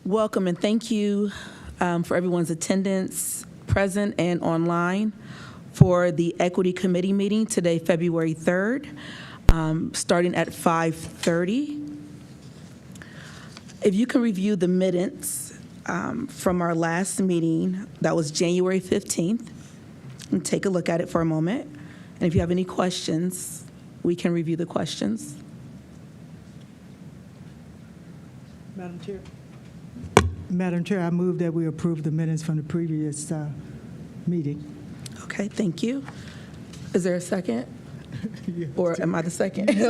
Welcome and thank you for everyone's attendance, present and online, for the Equity Committee meeting today, February 3rd, starting at 5:30. If you can review the minutes from our last meeting, that was January 15th, and take a look at it for a moment. And if you have any questions, we can review the questions. Madam Chair, I move that we approve the minutes from the previous meeting. Okay, thank you. Is there a second? Yeah. Or am I the second? Yeah.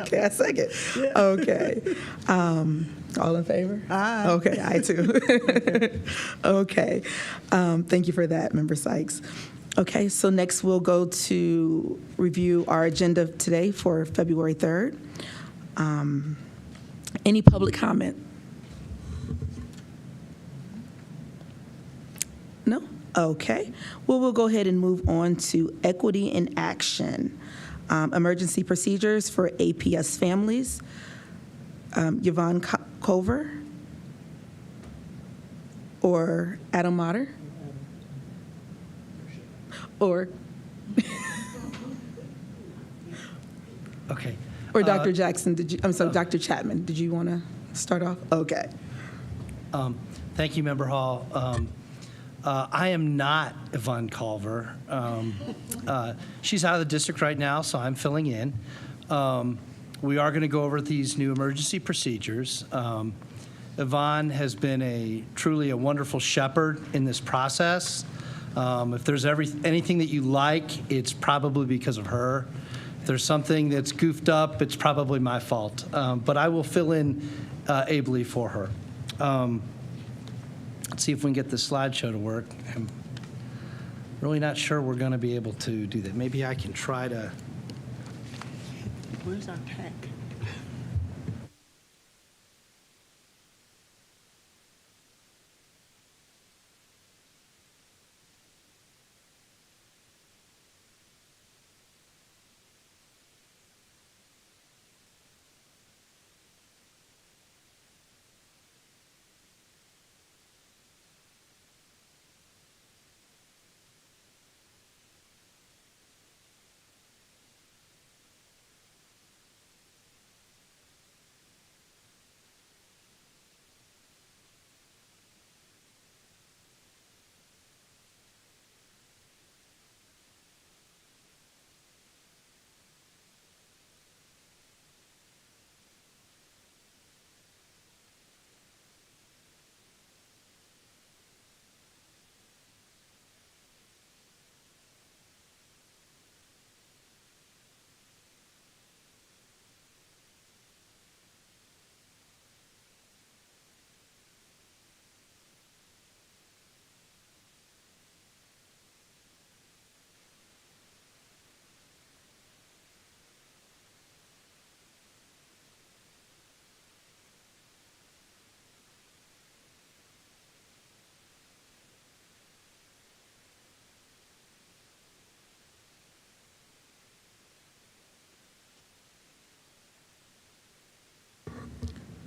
Okay, I second. Yeah. Okay. All in favor? Aye. Okay, I too. Okay. Thank you for that, Member Sykes. Okay, so next we'll go to review our agenda today for February 3rd. Any public comment? No? Okay. Well, we'll go ahead and move on to Equity in Action. Emergency procedures for APS families. Yvonne Culver or Adam Motter? Or Okay. or Dr. Jackson, I'm sorry, Dr. Chapman, did you want to start off? Okay. Thank you, Member Hall. I am not Yvonne Culver. She's out of the district right now, so I'm filling in. We are going to go over these new emergency procedures. Yvonne has been truly a wonderful shepherd in this process. If there's anything that you like, it's probably because of her. If there's something that's goofed up, it's probably my fault. But I will fill in ably for her. Let's see if we can get the slideshow to work. I'm really not sure we're going to be able to do that. Maybe I can try to. Where's our pack?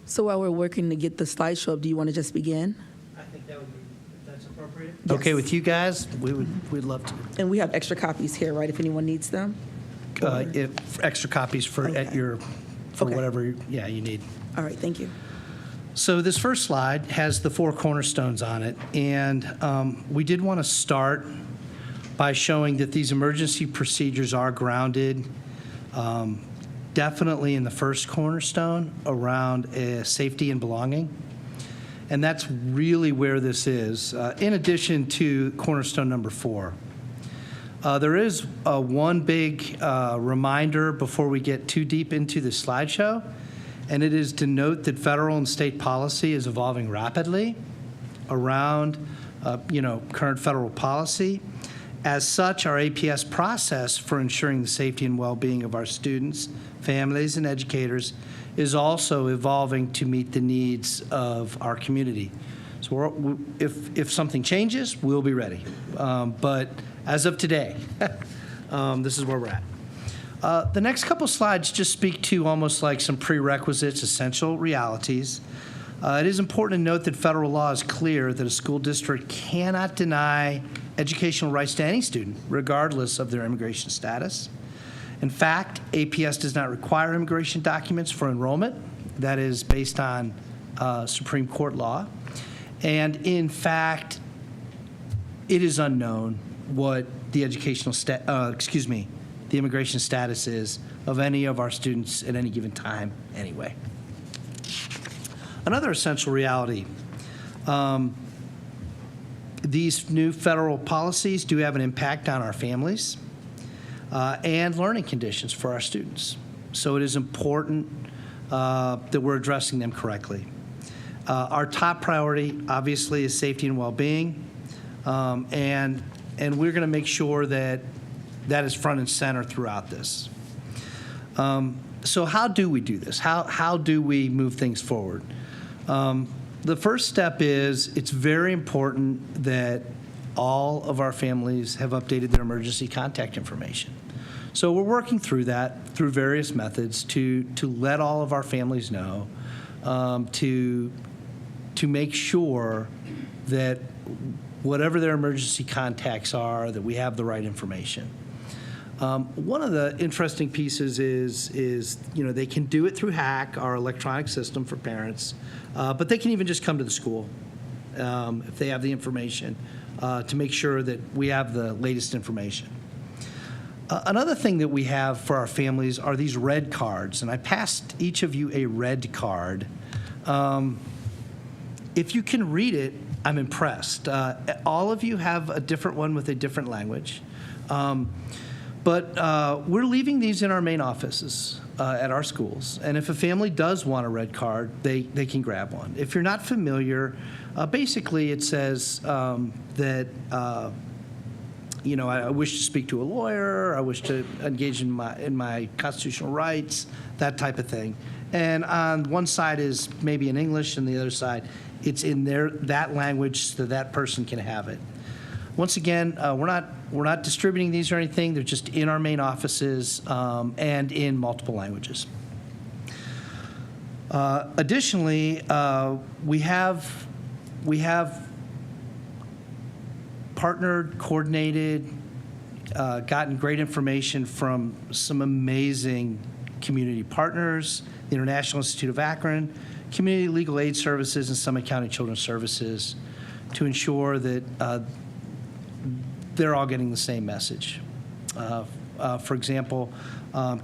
So while we're working to get the slideshow up, do you want to just begin? I think that would be, if that's appropriate. Yes. Okay with you guys? We'd love to. And we have extra copies here, right, if anyone needs them? Extra copies for Okay. Okay. whatever you need. All right, thank you. So this first slide has the 4 cornerstones on it, and we did want to start by showing that these emergency procedures are grounded definitely in the first cornerstone around safety and belonging. And that's really where this is, in addition to cornerstone number 4. There is one big reminder before we get too deep into the slideshow, and it is to note that federal and state policy is evolving rapidly around current federal policy. As such, our APS process for ensuring the safety and well-being of our students, families, and educators is also evolving to meet the needs of our community. So if something changes, we'll be ready. But as of today, this is where we're at. The next couple slides just speak to almost like some prerequisites, essential realities It is important to note that federal law is clear that a school district cannot deny educational rights to any student, regardless of their immigration status. In fact, APS does not require immigration documents for enrollment. That is based on Supreme Court law. And in fact, it is unknown what the the immigration status is of any of our students at any given time anyway. Another essential reality, these new federal policies do have an impact on our families and learning conditions for our students. So it is important that we're addressing them correctly. Our top priority, obviously, is safety and well-being, and we're going to make sure that that is front and center throughout this. So how do we do this? How do we move things forward? The first step is it's very important that all of our families have updated their emergency contact information. So we're working through that through various methods to let all of our families know, to make sure that whatever their emergency contacts are, that we have the right information. One of the interesting pieces is they can do it through HACK, our electronic system for parents, but they can even just come to the school if they have the information to make sure that we have the latest information. Another thing that we have for our families are these red cards, and I passed each of you a red card. If you can read it, I'm impressed. All of you have a different one with a different language. But we're leaving these in our main offices at our schools. And if a family does want a red card, they can grab one. If you're not familiar, basically it says that, I wish to speak to a lawyer, I wish to engage in my constitutional rights, that type of thing. And on one side is maybe in English, and the other side, it's in that language so that person can have it. Once again, we're not distributing these or anything. They're just in our main offices and in multiple languages. Additionally, we have partnered, coordinated, gotten great information from some amazing community partners, the International Institute of Akron, Community Legal Aid Services, and Summit County Children's Services to ensure that they're all getting the same message. For example,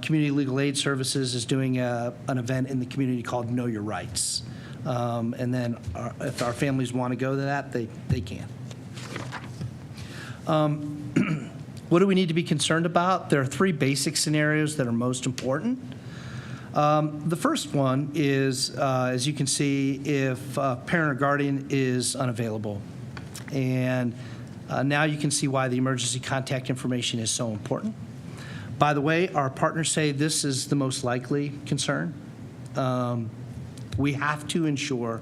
Community Legal Aid Services is doing an event in the community called Know Your Rights. And then if our families want to go to that, they can. What do we need to be concerned about? There are three basic scenarios that are most important. The first one is, as you can see, if a parent or guardian is unavailable. And now you can see why the emergency contact information is so important. By the way, our partners say this is the most likely concern. We have to ensure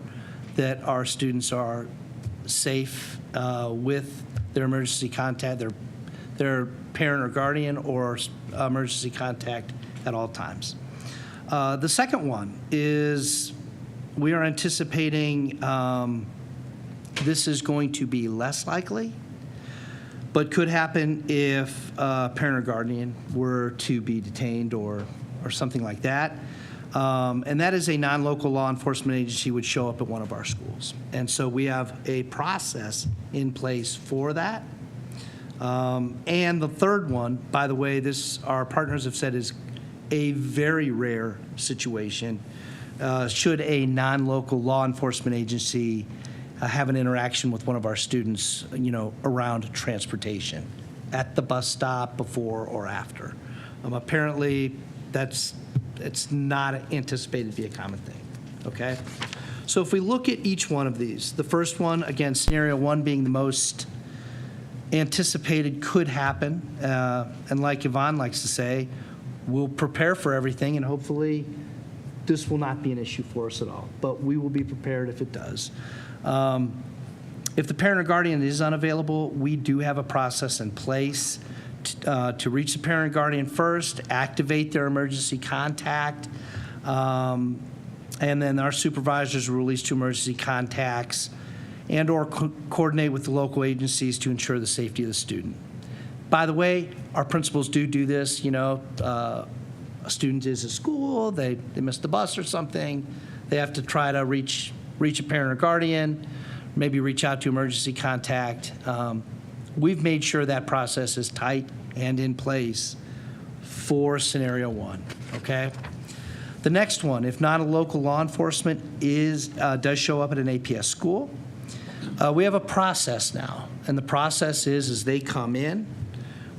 that our students are safe with their emergency contact, their parent or guardian or emergency contact at all times. The second one is we are anticipating this is going to be less likely, but could happen if a parent or guardian were to be detained or something like that. And that is a non-local law enforcement agency would show up at one of our schools. And so we have a process in place for that. And the third one, by the way, our partners have said is a very rare situation. Should a non-local law enforcement agency have an interaction with one of our students, around transportation, at the bus stop, before or after. Apparently, it's not anticipated to be a common thing, okay? So if we look at each one of these, the first one, again, scenario one being the most anticipated could happen, and like Yvonne likes to say, we'll prepare for everything, and hopefully this will not be an issue for us at all, but we will be prepared if it does. If the parent or guardian is unavailable, we do have a process in place to reach the parent or guardian first, activate their emergency contact, And then our supervisors will release to emergency contacts and/or coordinate with the local agencies to ensure the safety of the student. By the way, our principals do this. A student is at school, they missed the bus or something, they have to try to reach a parent or guardian, maybe reach out to emergency contact. We've made sure that process is tight and in place for scenario 1, okay? The next one, if not a local law enforcement does show up at an APS school, we have a process now, and the process is they come in,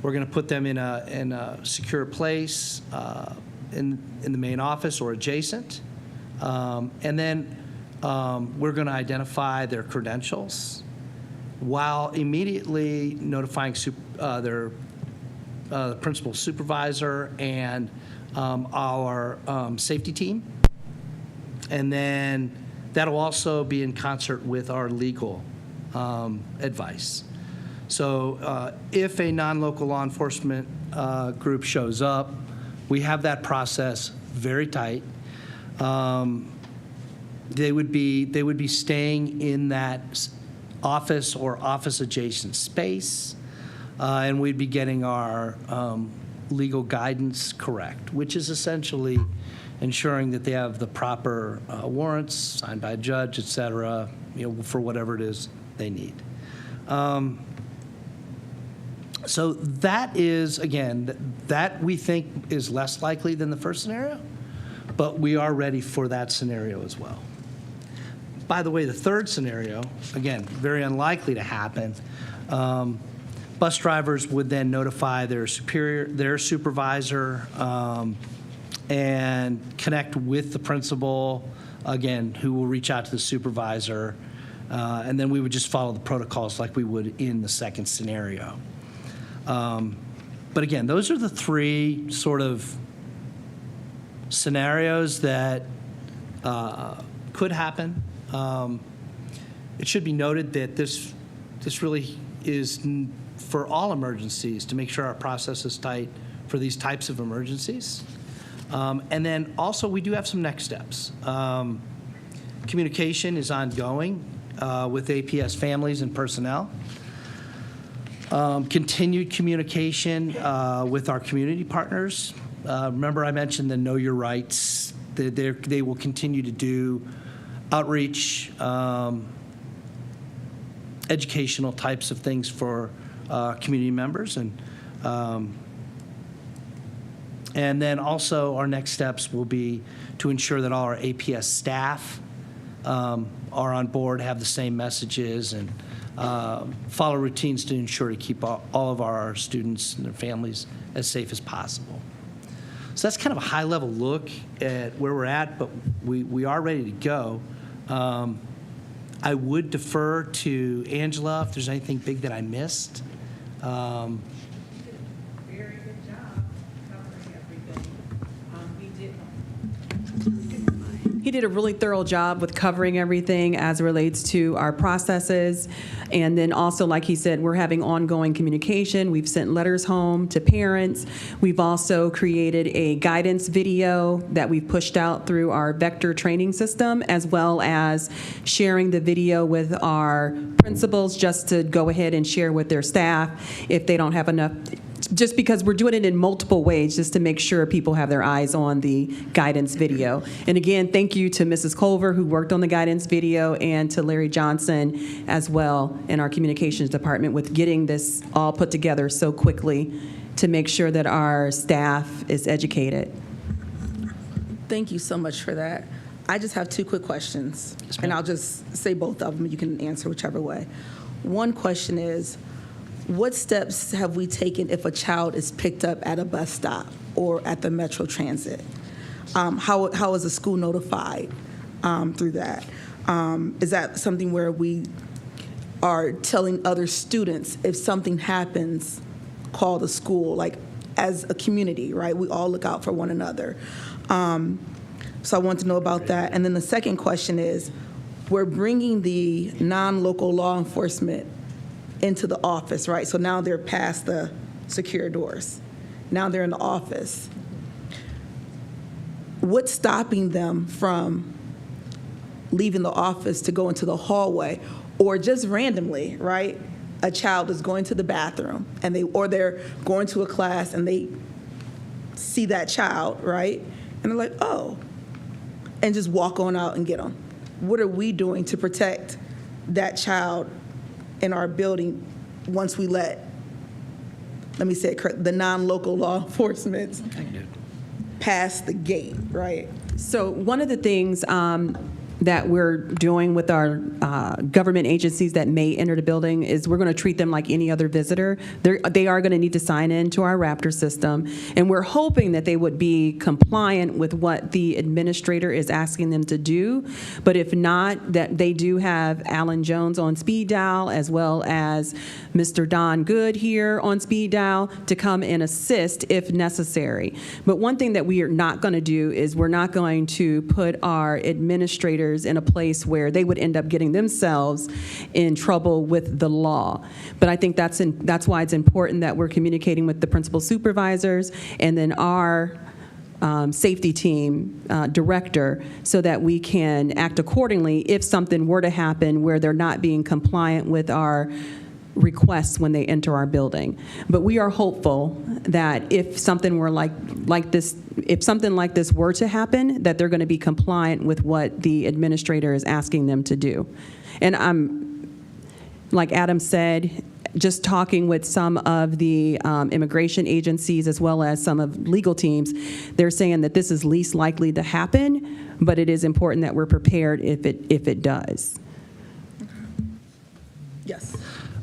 we're going to put them in a secure place in the main office or adjacent, and then we're going to identify their credentials while immediately notifying their principal supervisor and our safety team. And then that'll also be in concert with our legal advice. So if a non-local law enforcement group shows up, we have that process very tight. They would be staying in that office or office adjacent space, and we'd be getting our legal guidance correct, which is essentially ensuring that they have the proper warrants signed by a judge, et cetera, for whatever it is they need. So that is, again, that we think is less likely than the first scenario, but we are ready for that scenario as well. By the way, the third scenario, again, very unlikely to happen. Bus drivers would then notify their supervisor, and connect with the principal, again, who will reach out to the supervisor, and then we would just follow the protocols like we would in the second scenario. But again, those are the three sort of scenarios that could happen. It should be noted that this really is for all emergencies to make sure our process is tight for these types of emergencies. And then also we do have some next steps. Communication is ongoing with APS families and personnel. Continued communication with our community partners. Remember I mentioned the Know Your Rights. They will continue to do outreach, educational types of things for community members. And then also our next steps will be to ensure that all our APS staff are on board, have the same messages, and follow routines to ensure to keep all of our students and their families as safe as possible. So that's kind of a high-level look at where we're at, but we are ready to go. I would defer to Angela if there's anything big that I missed. Very good job covering everything. He did a really thorough job with covering everything as it relates to our processes. And then also, like he said, we're having ongoing communication. We've sent letters home to parents. We've also created a guidance video that we've pushed out through our vector training system, as well as sharing the video with our principals just to go ahead and share with their staff if they don't have enough. Just because we're doing it in multiple ways, just to make sure people have their eyes on the guidance video. And again, thank you to Mrs. Culver, who worked on the guidance video, and to Larry Johnson as well in our communications department with getting this all put together so quickly to make sure that our staff is educated. Thank you so much for that. I just have two quick questions, and I'll just say both of them. You can answer whichever way. One question is, what steps have we taken if a child is picked up at a bus stop or at the Metro Transit? How is the school notified through that? Is that something where we are telling other students if something happens, call the school, like as a community, right? We all look out for one another. So I want to know about that. And then the second question is, we're bringing the non-local law enforcement into the office, right? So now they're past the secure doors. Now they're in the office. What's stopping them from leaving the office to go into the hallway, or just randomly, right? A child is going to the bathroom and they're going to a class and they see that child, right? And they're like, oh, and just walk on out and get them. What are we doing to protect that child in our building once we let me say it correct, the non-local law enforcement pass the gate, right? So one of the things that we're doing with our government agencies that may enter the building is we're going to treat them like any other visitor. They are going to need to sign in to our Raptor system, and we're hoping that they would be compliant with what the administrator is asking them to do. But if not, that they do have Alan Jones on speed dial, as well as Mr. Don Good here on speed dial to come and assist if necessary. But one thing that we are not going to do is we're not going to put our administrators in a place where they would end up getting themselves in trouble with the law. But I think that's why it's important that we're communicating with the principal supervisors and then our safety team director, so that we can act accordingly if something were to happen where they're not being compliant with our requests when they enter our building. But we are hopeful that if something were like this were to happen, that they're going to be compliant with what the administrator is asking them to do. And like Adam said, just talking with some of the immigration agencies as well as some of legal teams, they're saying that this is least likely to happen, but it is important that we're prepared if it does. Yes.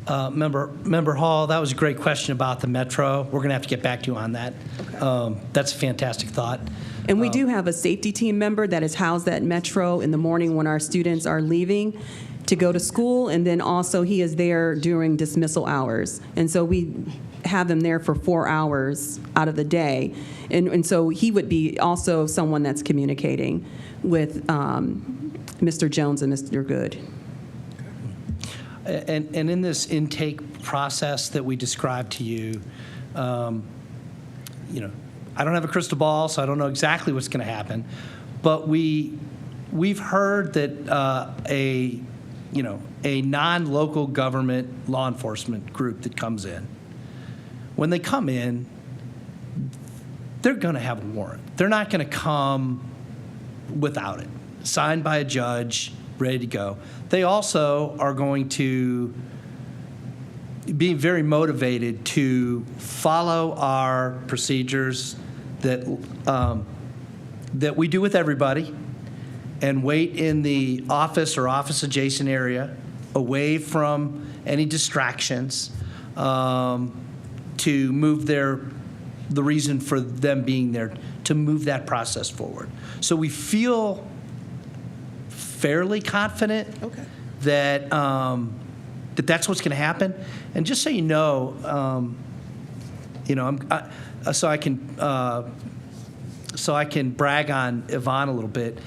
Member Hall, that was a great question about the Metro. We're going to have to get back to you on that. Okay. That's a fantastic thought. And we do have a safety team member that is housed at Metro in the morning when our students are leaving to go to school, and then also he is there during dismissal hours. And so we have him there for 4 hours out of the day. And so he would be also someone that's communicating with Mr. Jones and Mr. Good. And in this intake process that we described to you, I don't have a crystal ball, so I don't know exactly what's going to happen. But we've heard that a non-local government law enforcement group that comes in, when they come in, they're going to have a warrant. They're not going to come without it, signed by a judge, ready to go. They also are going to be very motivated to follow our procedures that we do with everybody, and wait in the office or office adjacent area, away from any distractions, to move the reason for them being there, to move that process forward. So we feel fairly confident that that's what's going to happen. And just so you know, so I can brag on Yvonne a little bit.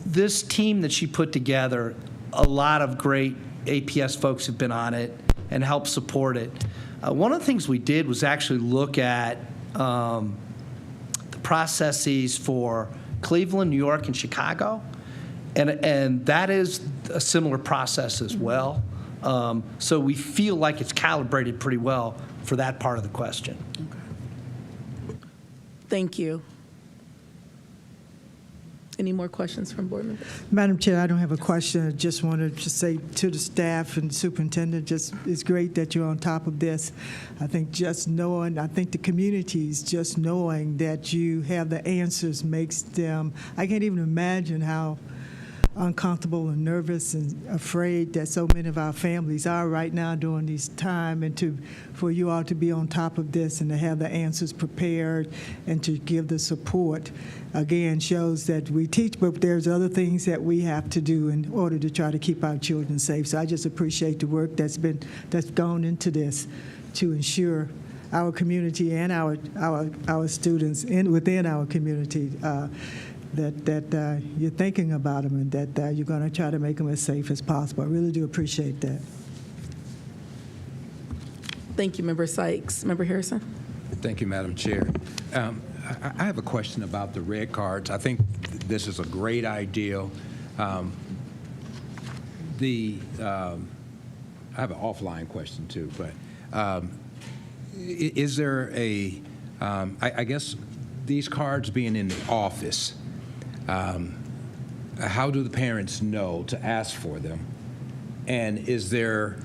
This team that she put together, a lot of great APS folks have been on it and helped support it. One of the things we did was actually look at the processes for Cleveland, New York, and Chicago. And that is a similar process as well. So we feel like it's calibrated pretty well for that part of the question. Okay. Thank you. Any more questions from board members? Madam Chair, I don't have a question. I just wanted to say to the staff and superintendent, it's great that you're on top of this. I think the communities just knowing that you have the answers makes them, I can't even imagine how uncomfortable and nervous and afraid that so many of our families are right now during this time, and for you all to be on top of this and to have the answers prepared and to give the support, again, shows that we teach, but there's other things that we have to do in order to try to keep our children safe. So I just appreciate the work that's gone into this to ensure our community and our students within our community that you're thinking about them and that you're going to try to make them as safe as possible. I really do appreciate that. Thank you, Member Sykes. Member Harrison? Thank you, Madam Chair. I have a question about the red cards. I think this is a great idea. I have an offline question too, but is there I guess these cards being in the office, how do the parents know to ask for them? And is there,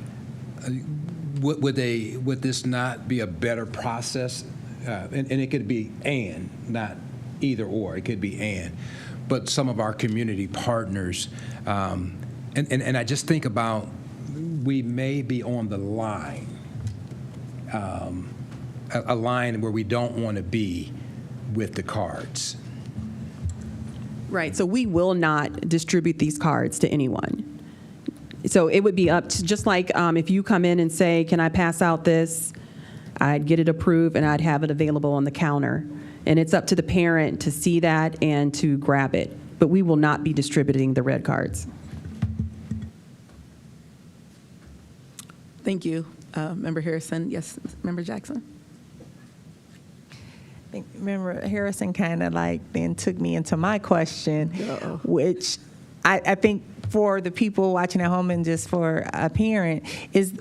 would this not be a better process? And it could be and, not either or, it could be and. But some of our community partners, and I just think about, we may be on the line, a line where we don't want to be with the cards. Right, so we will not distribute these cards to anyone. So it would be up to, just like if you come in and say, can I pass out this? I'd get it approved and I'd have it available on the counter. And it's up to the parent to see that and to grab it. But we will not be distributing the red cards. Thank you, Member Harrison. Yes, Member Jackson? I think Member Harrison kind of like then took me into my question, which I think for the people watching at home and just for a parent, is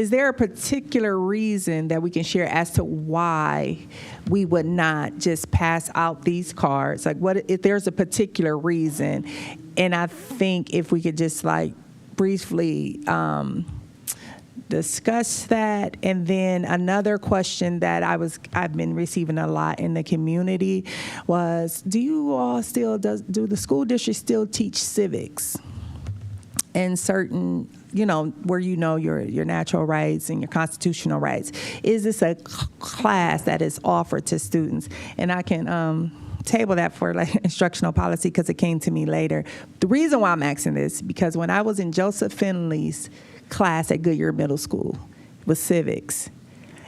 there a particular reason that we can share as to why we would not just pass out these cards? Like, what if there's a particular reason? And I think if we could just like briefly discuss that. And then another question that I've been receiving a lot in the community was, do you all still, do the school district still teach civics and certain, where your natural rights and your constitutional rights? Is this a class that is offered to students? And I can table that for like instructional policy because it came to me later. The reason why I'm asking this, because when I was in Joseph Finley's class at Goodyear Middle School with civics,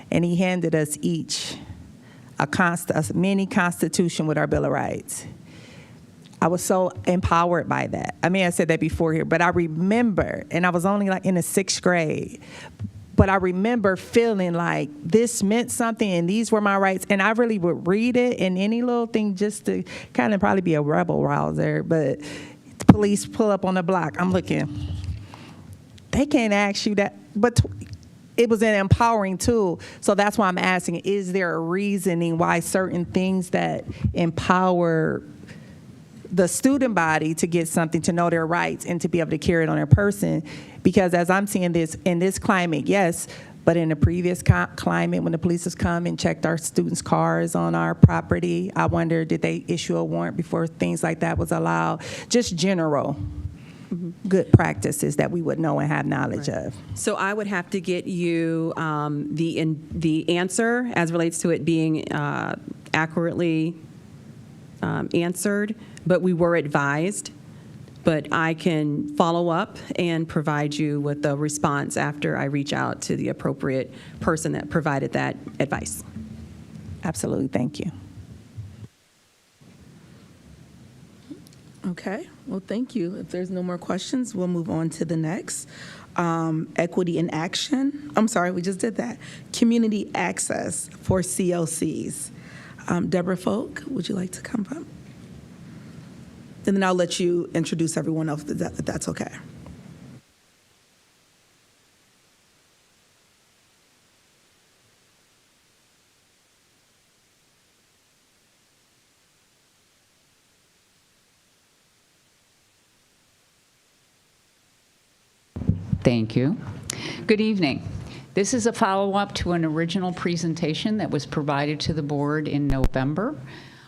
and he handed us each a mini constitution with our Bill of Rights. I was so empowered by that. I mean, I said that before here, but I remember, and I was only like in the 6th grade, but I remember feeling like this meant something and these were my rights, and I really would read it and any little thing just to kind of probably be a rebel rouser, but the police pull up on the block. I'm looking, they can't ask you that, but it was an empowering tool. So that's why I'm asking, is there a reasoning why certain things that empower the student body to get something, to know their rights, and to be able to carry it on their person? Because as I'm seeing this, in this climate, yes, but in the previous climate, when the police has come and checked our students' cars on our property, I wonder, did they issue a warrant before things like that was allowed? Just general good practices that we would know and have knowledge of. So I would have to get you the answer as relates to it being accurately answered, but we were advised. But I can follow up and provide you with a response after I reach out to the appropriate person that provided that advice. Absolutely, thank you. Okay, well, thank you. If there's no more questions, we'll move on to the next. Equity in action. I'm sorry, we just did that. Community access for CLCs. Deborah Folk, would you like to come up? And then I'll let you introduce everyone else, if that's okay. Thank you. Good evening. This is a follow-up to an original presentation that was provided to the board in November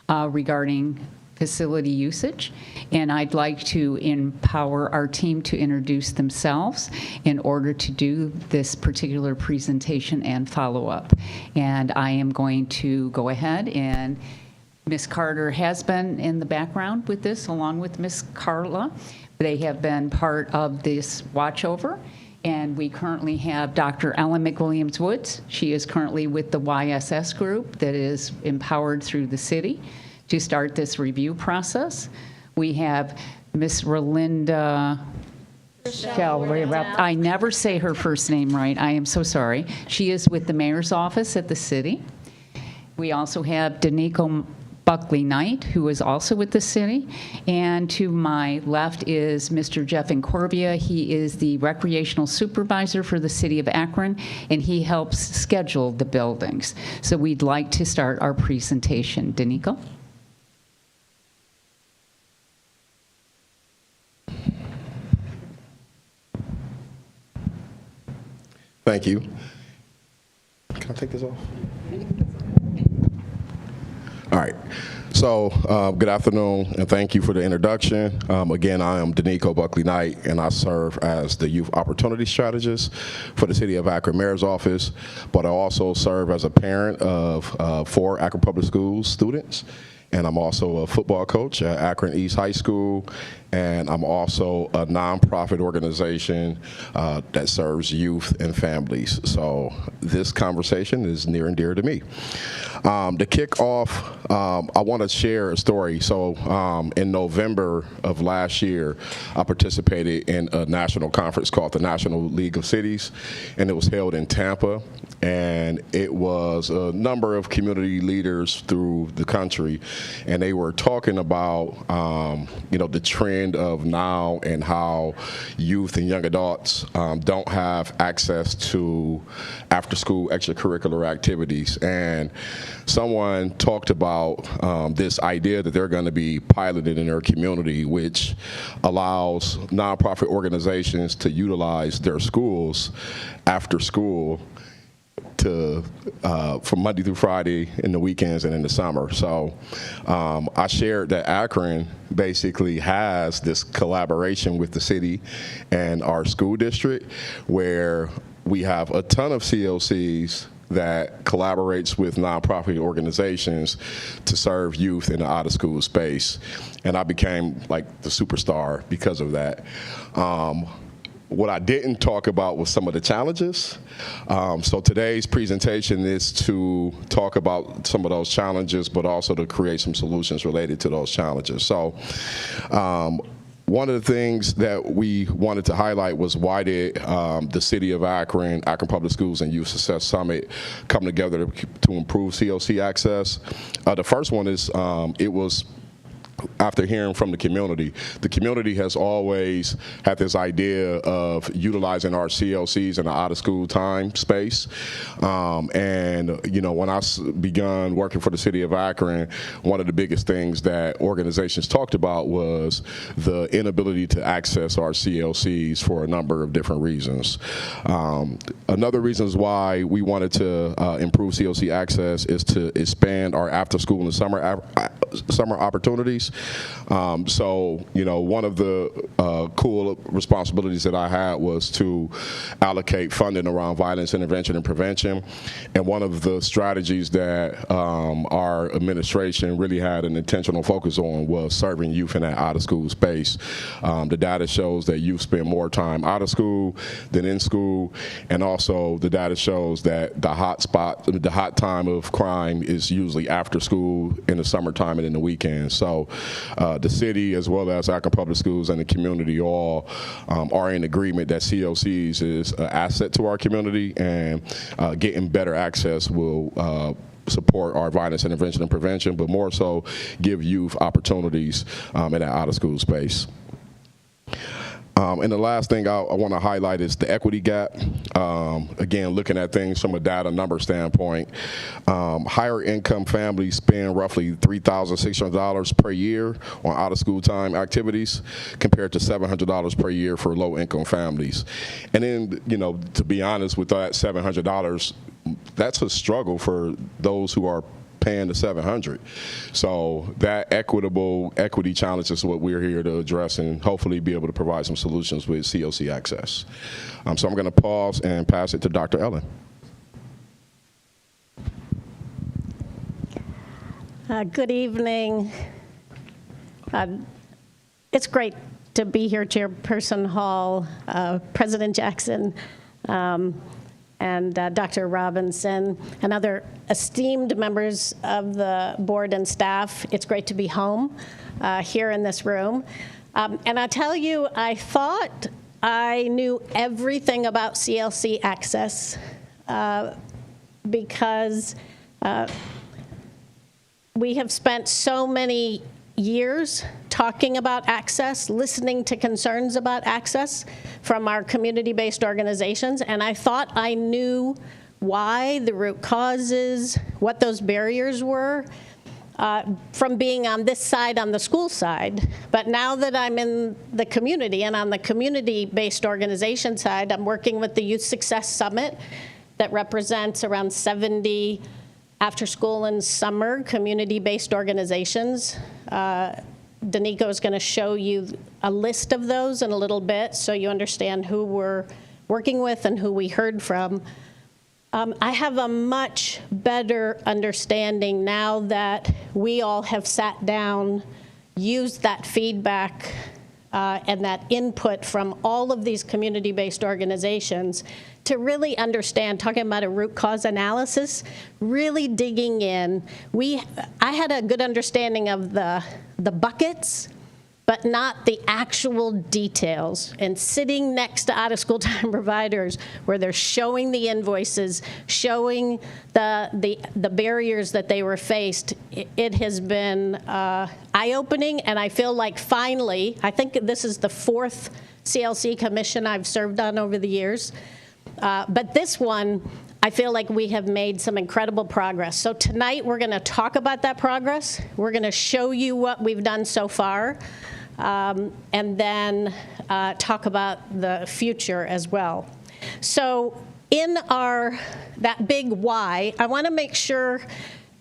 regarding facility usage, and I'd like to empower our team to introduce themselves in order to do this particular presentation and follow-up. And I am going to go ahead, and Ms. Carter has been in the background with this along with Ms. Carla. They have been part of this watchover, and we currently have Dr. Ellen McWilliams-Woods. She is currently with the YSS group that is empowered through the city to start this review process. We have Ms. Relinda I never say her first name right. I am so sorry. She is with the mayor's office at the city. We also have Danico Buckley Knight, who is also with the city. And to my left is Mr. Jeff Incorbia. He is the recreational supervisor for the city of Akron, and he helps schedule the buildings. So we'd like to start our presentation. Danico? Thank you. Can I take this off? All right. So good afternoon, and thank you for the introduction. Again, I am Danico Buckley Knight, and I serve as the Youth Opportunity Strategist for the City of Akron Mayor's Office, but I also serve as a parent of 4 Akron Public Schools students, and I'm also a football coach at Akron East High School, and I'm also a nonprofit organization that serves youth and families. So this conversation is near and dear to me. To kick off, I want to share a story. So in November of last year, I participated in a national conference called the National League of Cities, and it was held in Tampa. And it was a number of community leaders through the country, and they were talking about the trend of now and how youth and young adults don't have access to after-school extracurricular activities. And someone talked about this idea that they're going to be piloted in their community, which allows nonprofit organizations to utilize their schools after school from Monday through Friday in the weekends and in the summer. So I shared that Akron basically has this collaboration with the city and our school district where we have a ton of CLCs that collaborates with nonprofit organizations to serve youth in the out-of-school space. And I became like the superstar because of that. What I didn't talk about was some of the challenges. So today's presentation is to talk about some of those challenges, but also to create some solutions related to those challenges. So one of the things that we wanted to highlight was why did the City of Akron, Akron Public Schools, and Youth Success Summit come together to improve CLC access. The first one is it was after hearing from the community has always had this idea of utilizing our CLCs in the out-of-school time space. And when I began working for the City of Akron, one of the biggest things that organizations talked about was the inability to access our CLCs for a number of different reasons. Another reason why we wanted to improve CLC access is to expand our after-school and summer opportunities. So, one of the cool responsibilities that I had was to allocate funding around violence intervention and prevention. And one of the strategies that our administration really had an intentional focus on was serving youth in that out-of-school space. The data shows that youth spend more time out of school than in school. And also the data shows that the hot time of crime is usually after school in the summertime and in the weekends. So the city, as well as Akron Public Schools and the community, all are in agreement that CLCs is an asset to our community, and getting better access will support our violence intervention and prevention, but more so give youth opportunities in that out-of-school space. And the last thing I want to highlight is the equity gap. Again, looking at things from a data number standpoint, higher income families spend roughly $3,600 per year on out-of-school time activities compared to $700 per year for low-income families. And then, to be honest, with that $700, that's a struggle for those who are paying the $700. So that equity challenge is what we're here to address and hopefully be able to provide some solutions with CLC access. So I'm going to pause and pass it to Dr. Ellen. Good evening. It's great to be here, Chairperson Hall, President Jackson, and Dr. Robinson, and other esteemed members of the board and staff. It's great to be home here in this room. And I tell you, I thought I knew everything about CLC access because we have spent so many years talking about access, listening to concerns about access from our community-based organizations, and I thought I knew why, the root causes, what those barriers were, from being on this side, on the school side. But now that I'm in the community and on the community-based organization side, I'm working with the Youth Success Summit that represents around 70 after-school and summer community-based organizations. Danico is going to show you a list of those in a little bit so you understand who we're working with and who we heard from. I have a much better understanding now that we all have sat down, used that feedback and that input from all of these community-based organizations to really understand, talking about a root cause analysis, really digging in. I had a good understanding of the buckets, but not the actual details. And sitting next to out-of-school time providers where they're showing the invoices, showing the barriers that they were faced, it has been eye-opening, and I feel like finally, I think this is the 4th CLC commission I've served on over the years, but this one, I feel like we have made some incredible progress. So tonight we're going to talk about that progress. We're going to show you what we've done so far. And then talk about the future as well. So in that big why, I want to make sure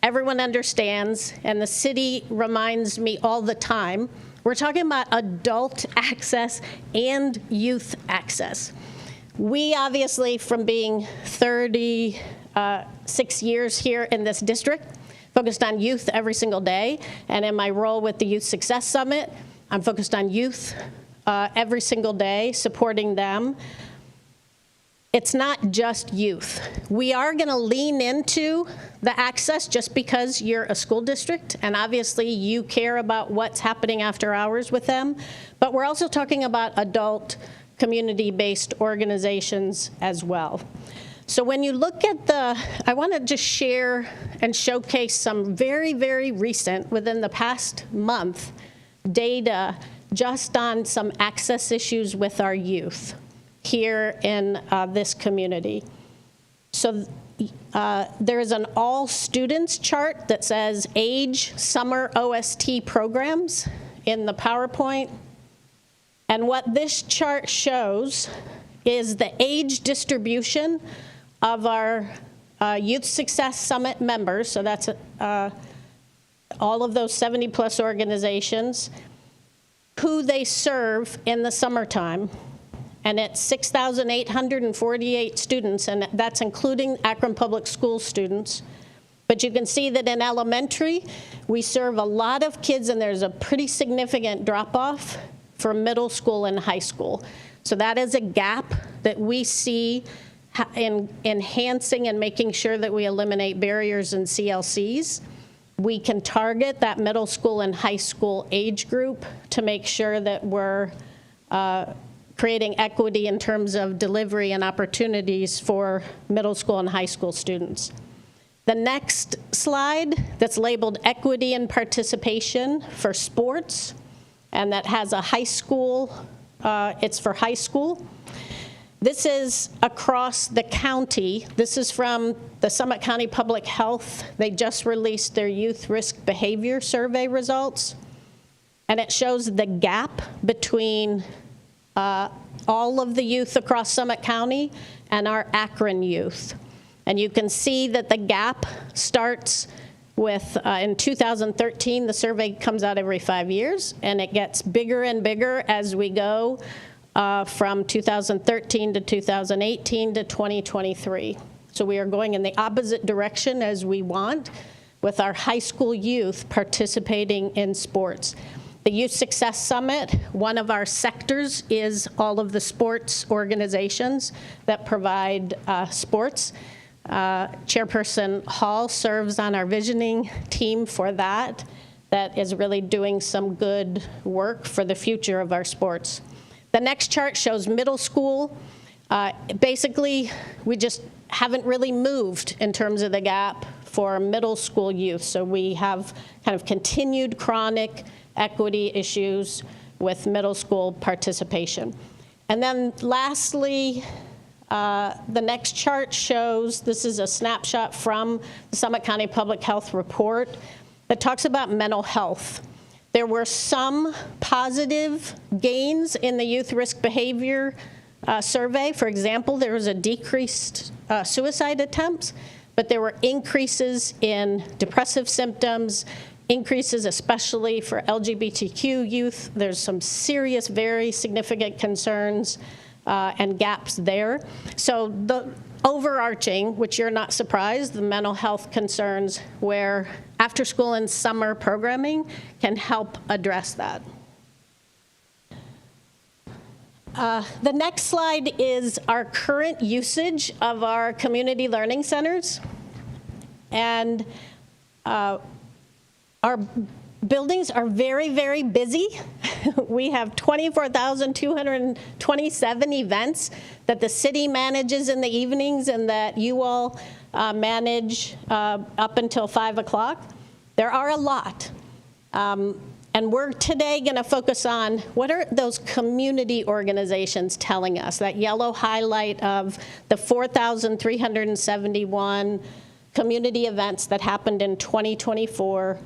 everyone understands, and the city reminds me all the time, we're talking about adult access and youth access. We obviously, from being 36 years here in this district, focused on youth every single day, and in my role with the Youth Success Summit, I'm focused on youth every single day, supporting them. It's not just youth. We are going to lean into the access just because you're a school district, and obviously you care about what's happening after hours with them. But we're also talking about adult community-based organizations as well. So when you look at I want to just share and showcase some very, very recent, within the past month, data just on some access issues with our youth here in this community. So there is an all students chart that says age, summer OST programs in the PowerPoint. And what this chart shows is the age distribution of our Youth Success Summit members. So that's all of those 70-plus organizations, who they serve in the summertime. And it's 6,848 students, and that's including Akron Public Schools students. But you can see that in elementary, we serve a lot of kids, and there's a pretty significant drop-off for middle school and high school. So that is a gap that we see in enhancing and making sure that we eliminate barriers in CLCs. We can target that middle school and high school age group to make sure that we're creating equity in terms of delivery and opportunities for middle school and high school students. The next slide that's labeled equity and participation for sports, and that has a high school, it's for high school. This is across the county. This is from the Summit County Public Health. They just released their Youth Risk Behavior Survey results. And it shows the gap between all of the youth across Summit County and our Akron youth. And you can see that the gap starts with, in 2013, the survey comes out every 5 years, and it gets bigger and bigger as we go from 2013 to 2018 to 2023. So we are going in the opposite direction as we want, with our high school youth participating in sports. The Youth Success Summit, one of our sectors is all of the sports organizations that provide sports. Chairperson Hall serves on our visioning team for that is really doing some good work for the future of our sports. The next chart shows middle school. Basically, we just haven't really moved in terms of the gap for middle school youth. So we have kind of continued chronic equity issues with middle school participation. And then lastly, the next chart shows, this is a snapshot from the Summit County Public Health Report that talks about mental health. There were some positive gains in the youth risk behavior survey. For example, there was a decreased suicide attempts, but there were increases in depressive symptoms, increases especially for LGBTQ youth. There's some serious, very significant concerns and gaps there. So the overarching, which you're not surprised, the mental health concerns where after school and summer programming can help address that. The next slide is our current usage of our community learning centers. And our buildings are very, very busy. We have 24,227 events that the city manages in the evenings and that you all manage up until 5 o'clock. There are a lot. And we're today going to focus on what are those community organizations telling us, that yellow highlight of the 4,371 community events that happened in 2024,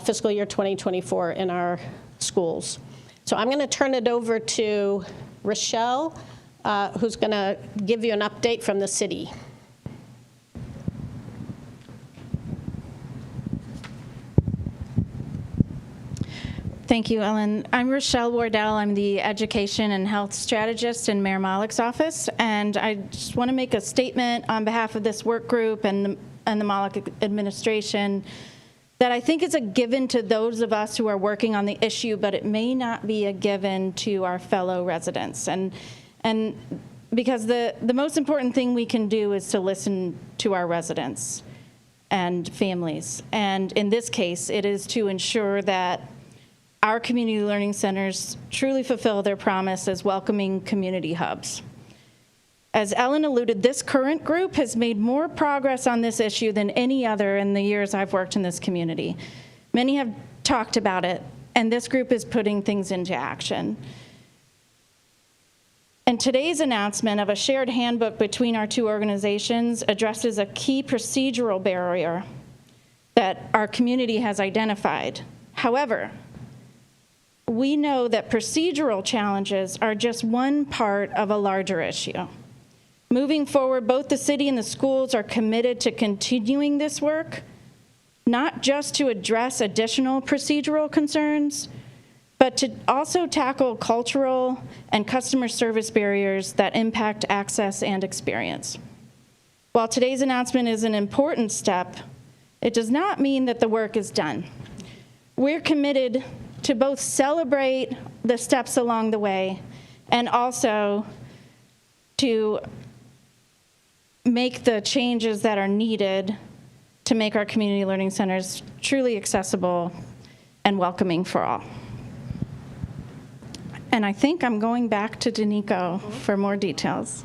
fiscal year 2024 in our schools. So I'm going to turn it over to Rochelle, who's going to give you an update from the city. Thank you, Ellen. I'm Rochelle Wardell. I'm the Education and Health Strategist in Mayor Malek's office, and I just want to make a statement on behalf of this work group and the Malek administration that I think is a given to those of us who are working on the issue, but it may not be a given to our fellow residents. And because the most important thing we can do is to listen to our residents and families. And in this case, it is to ensure that our community learning centers truly fulfill their promise as welcoming community hubs. As Ellen alluded, this current group has made more progress on this issue than any other in the years I've worked in this community. Many have talked about it, and this group is putting things into action. And today's announcement of a shared handbook between our two organizations addresses a key procedural barrier that our community has identified. However, we know that procedural challenges are just one part of a larger issue. Moving forward, both the city and the schools are committed to continuing this work, not just to address additional procedural concerns, but to also tackle cultural and customer service barriers that impact access and experience. While today's announcement is an important step, it does not mean that the work is done. We're committed to both celebrate the steps along the way and also to make the changes that are needed to make our community learning centers truly accessible and welcoming for all. And I think I'm going back to Danico for more details.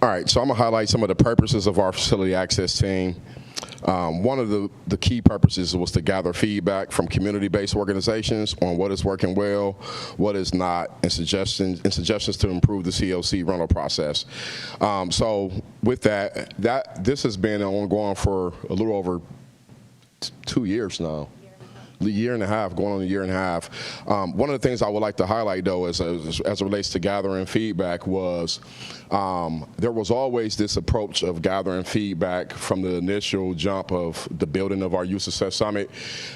All right, so I'm gonna highlight some of the purposes of our facility access team. One of the key purposes was to gather feedback from community-based organizations on what is working well, what is not, and suggestions to improve the CLC rental process. So with that, this has been ongoing for a little over 2 years now. A year and a half, going on a year and a half. One of the things I would like to highlight, though, as it relates to gathering feedback was there was always this approach of gathering feedback from the initial jump of the building of our Youth Success Summit.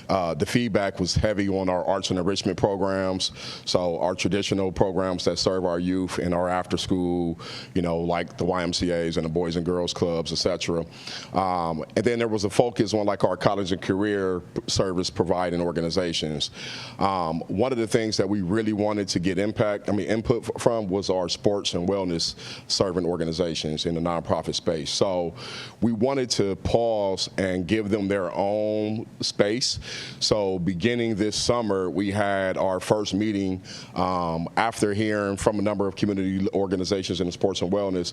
The feedback was heavy on our arts and enrichment programs, so our traditional programs that serve our youth and our after school, like the YMCAs and the Boys and Girls Clubs, et cetera. And then there was a focus on like our college and career service providers providing organizations. One of the things that we really wanted to get input from was our sports and wellness serving organizations in the nonprofit space. So we wanted to pause and give them their own space. So beginning this summer, we had our first meeting after hearing from a number of community organizations in the sports and wellness,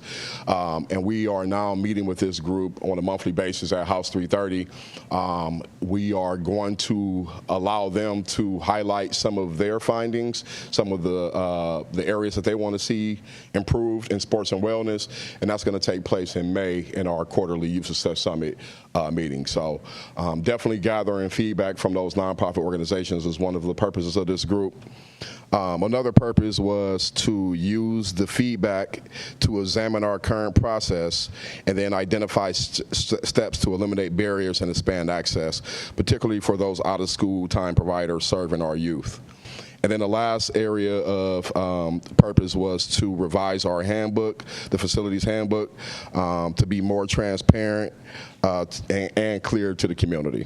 and we are now meeting with this group on a monthly basis at House 330. We are going to allow them to highlight some of their findings, some of the areas that they want to see improved in sports and wellness, and that's going to take place in May in our quarterly Youth Success Summit meeting. So definitely gathering feedback from those nonprofit organizations is one of the purposes of this group. Another purpose was to use the feedback to examine our current process and then identify steps to eliminate barriers and expand access, particularly for those out-of-school time providers serving our youth. And then the last area of purpose was to revise our handbook, the facilities handbook, to be more transparent and clear to the community.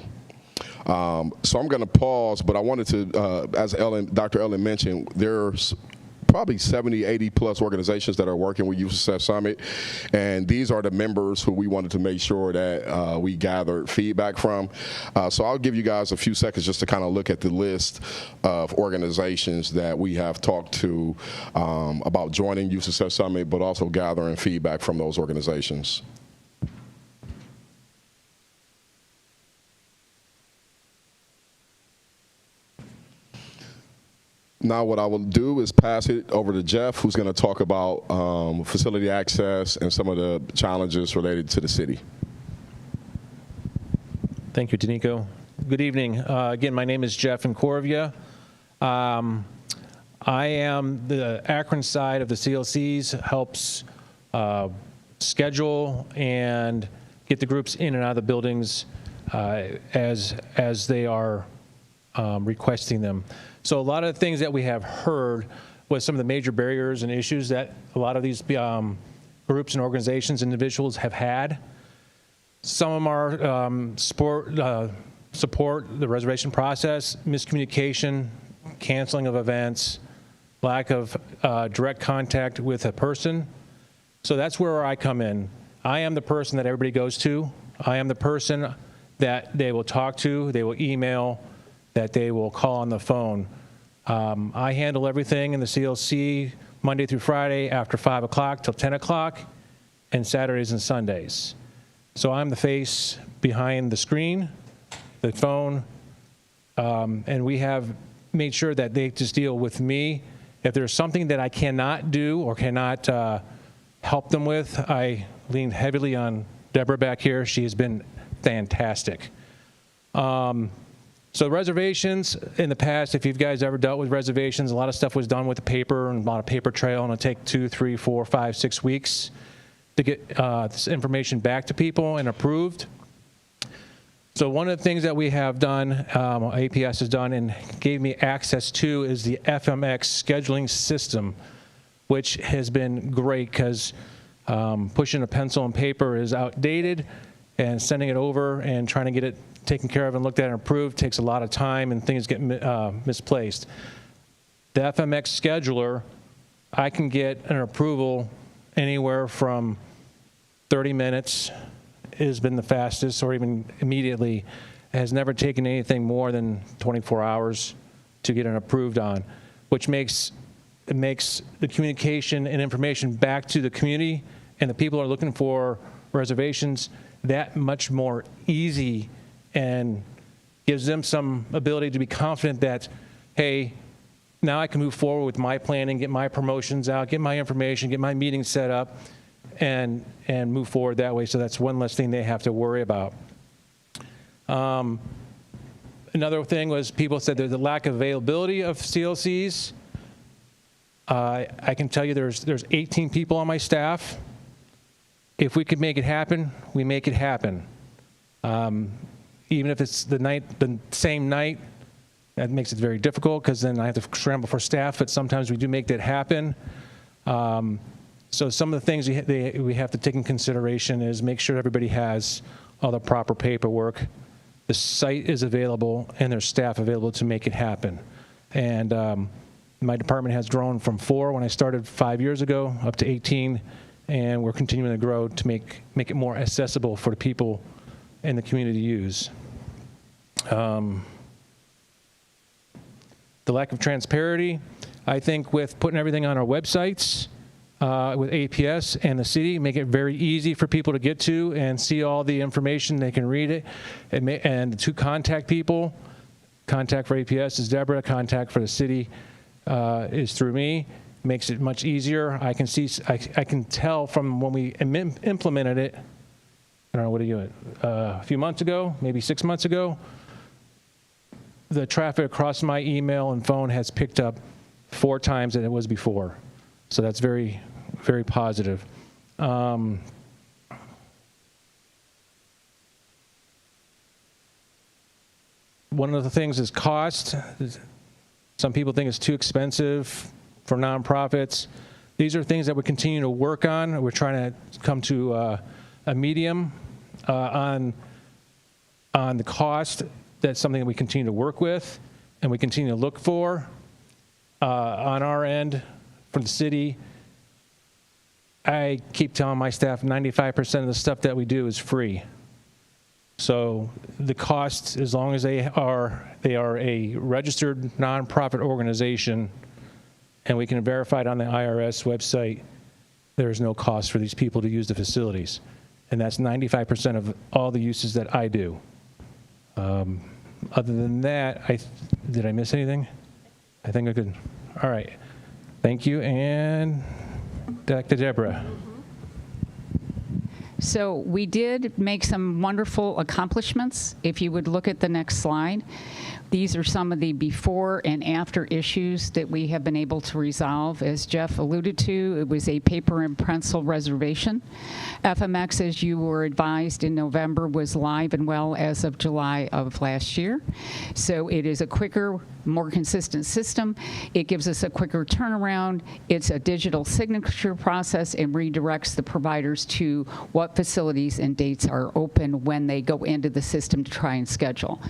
So I'm going to pause, but I wanted to, as Dr. Ellen mentioned, there's probably 70, 80 plus organizations that are working with Youth Success Summit, and these are the members who we wanted to make sure that we gathered feedback from. So I'll give you guys a few seconds just to kind of look at the list of organizations that we have talked to about joining Youth Success Summit, but also gathering feedback from those organizations. Now what I will do is pass it over to Jeff, who's going to talk about facility access and some of the challenges related to the city. Thank you, Danico. Good evening. Again, my name is Jeff Incorvia. I am the Akron side of the CLCs, helps schedule and get the groups in and out of the buildings as they are requesting them. So a lot of the things that we have heard was some of the major barriers and issues that a lot of these groups and organizations, individuals have had. Some of them are support the reservation process, miscommunication, canceling of events, lack of direct contact with a person. So that's where I come in. I am the person that everybody goes to. I am the person that they will talk to, they will email, that they will call on the phone. I handle everything in the CLC Monday through Friday after 5 o'clock till 10 o'clock and Saturdays and Sundays. So I'm the face behind the screen, the phone, and we have made sure that they just deal with me. If there's something that I cannot do or cannot help them with, I lean heavily on Deborah back here. She has been fantastic. So reservations in the past, if you guys ever dealt with reservations, a lot of stuff was done with the paper and a lot of paper trail, and it'll take 2, 3, 4, 5, 6 weeks to get this information back to people and approved. So one of the things that we have done, APS has done and gave me access to, is the FMX scheduling system, which has been great because pushing a pencil and paper is outdated, and sending it over and trying to get it taken care of and looked at and approved takes a lot of time, and things get misplaced. The FMX scheduler, I can get an approval anywhere from 30 minutes has been the fastest, or even immediately. It has never taken anything more than 24 hours to get an approved on, which makes the communication and information back to the community and the people who are looking for reservations that much more easy, and gives them some ability to be confident that, hey, now I can move forward with my planning, get my promotions out, get my information, get my meetings set up, and move forward that way. So that's one less thing they have to worry about. Another thing was people said there's a lack of availability of CLCs. I can tell you there's 18 people on my staff. If we could make it happen, we make it happen. Even if it's the same night, that makes it very difficult because then I have to scramble for staff, but sometimes we do make that happen. So some of the things we have to take in consideration is make sure everybody has all the proper paperwork, the site is available and there's staff available to make it happen. And my department has grown from 4 when I started 5 years ago up to 18, and we're continuing to grow to make it more accessible for the people in the community to use. The lack of transparency, I think with putting everything on our websites, with APS and the city, make it very easy for people to get to and see all the information. They can read it. And to contact people, contact for APS is Deborah, contact for the city is through me. Makes it much easier. I can tell from when we implemented it, I don't know, what are you, a few months ago, maybe 6 months ago, the traffic across my email and phone has picked up 4 times than it was before. So that's very, very positive. One of the things is cost. Some people think it's too expensive for nonprofits. These are things that we continue to work on. We're trying to come to a medium on the cost. That's something that we continue to work with and we continue to look for. On our end, for the city, I keep telling my staff 95% of the stuff that we do is free. So the costs, as long as they are a registered nonprofit organization and we can verify it on the IRS website, there's no cost for these people to use the facilities. And that's 95% of all the uses that I do. Other than that, did I miss anything? I think I could. All right. Thank you. And back to Deborah. So we did make some wonderful accomplishments. If you would look at the next slide, these are some of the before and after issues that we have been able to resolve. As Jeff alluded to, it was a paper and pencil reservation. FMX, as you were advised in November, was live and well as of July of last year. So it is a quicker, more consistent system. It gives us a quicker turnaround. It's a digital signature process and redirects the providers to what facilities and dates are open when they go into the system to try and schedule.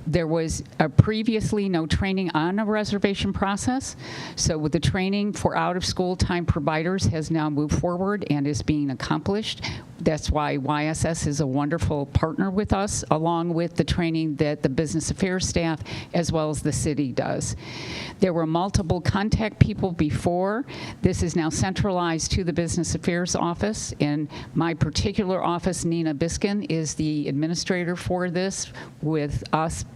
There was previously no training on a reservation process, so with the training for out-of-school time providers has now moved forward and is being accomplished. That's why YSS is a wonderful partner with us, along with the training that the business affairs staff as well as the city does. There were multiple contact people before. This is now centralized to the business affairs office. In my particular office, Nina Biskin is the administrator for this, with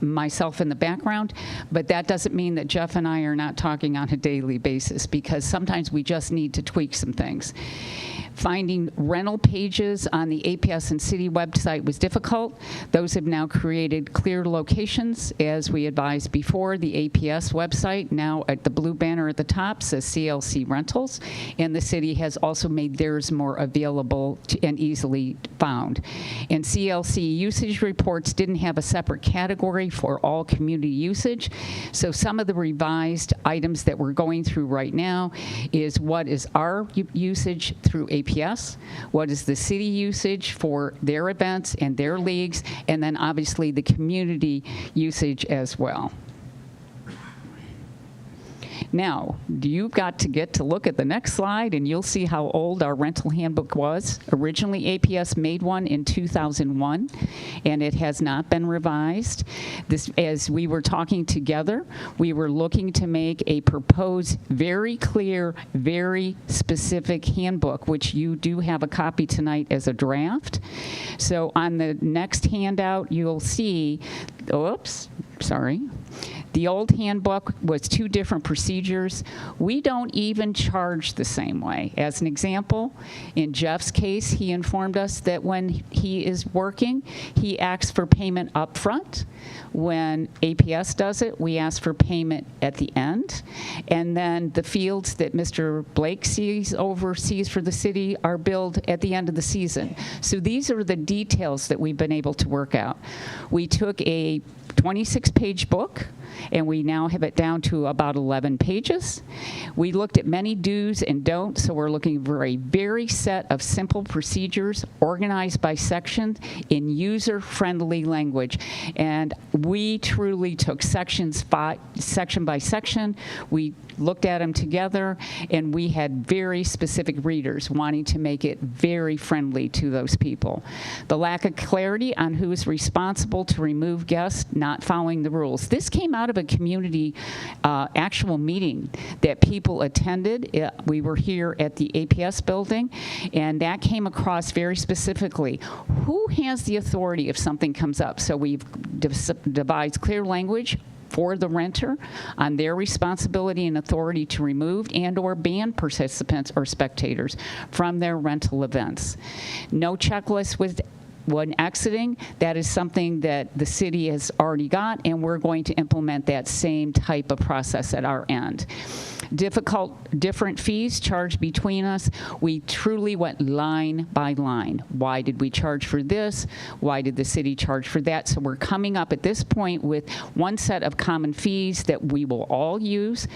myself in the background, but that doesn't mean that Jeff and I are not talking on a daily basis, because sometimes we just need to tweak some things. Finding rental pages on the APS and city website was difficult. Those have now created clear locations. As we advised before, the APS website, now at the blue banner at the top, says CLC Rentals, and the city has also made theirs more available and easily found. And CLC usage reports didn't have a separate category for all community usage. So some of the revised items that we're going through right now is what is our usage through APS, what is the city usage for their events and their leagues, and then obviously the community usage as well. Now, you've got to get to look at the next slide, and you'll see how old our rental handbook was. Originally, APS made one in 2001, and it has not been revised. This, as we were talking together, we were looking to make a proposed, very clear, very specific handbook, which you do have a copy tonight as a draft. So on the next handout, you'll see, the old handbook was 2 different procedures. We don't even charge the same way. As an example, in Jeff's case, he informed us that when he is working, he asks for payment up front. When APS does it, we ask for payment at the end. And then the fields that Mr. Blake oversees for the city are billed at the end of the season. So these are the details that we've been able to work out. We took a 26-page book. and we now have it down to about 11 pages. We looked at many do's and don'ts, so we're looking for a very set of simple procedures organized by section in user-friendly language. And we truly took section by section. We looked at them together, and we had very specific readers wanting to make it very friendly to those people. The lack of clarity on who is responsible to remove guests not following the rules. This came out of a community actual meeting that people attended. We were here at the APS building, and that came across very specifically. Who has the authority if something comes up? So we've devised clear language for the renter on their responsibility and authority to remove and or ban participants or spectators from their rental events. No checklist when exiting. That is something that the city has already got, and we're going to implement that same type of process at our end. Different fees charged between us. We truly went line by line. Why did we charge for this? Why did the city charge for that? So we're coming up at this point with one set of common fees that we will all use.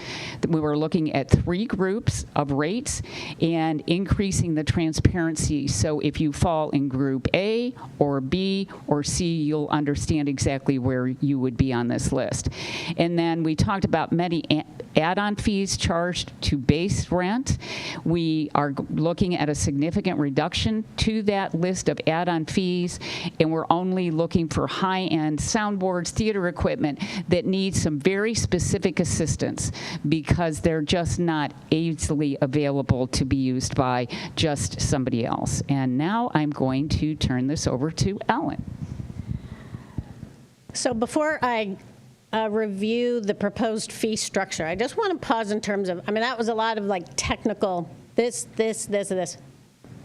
We were looking at 3 groups of rates and increasing the transparency. So if you fall in group A or B or C, you'll understand exactly where you would be on this list. And then we talked about many add-on fees charged to base rent. We are looking at a significant reduction to that list of add-on fees, and we're only looking for high-end soundboards, theater equipment that need some very specific assistance because they're just not easily available to be used by just somebody else. And now I'm going to turn this over to Ellen. So before I review the proposed fee structure, I just want to pause in terms of, I mean, that was a lot of like technical, this.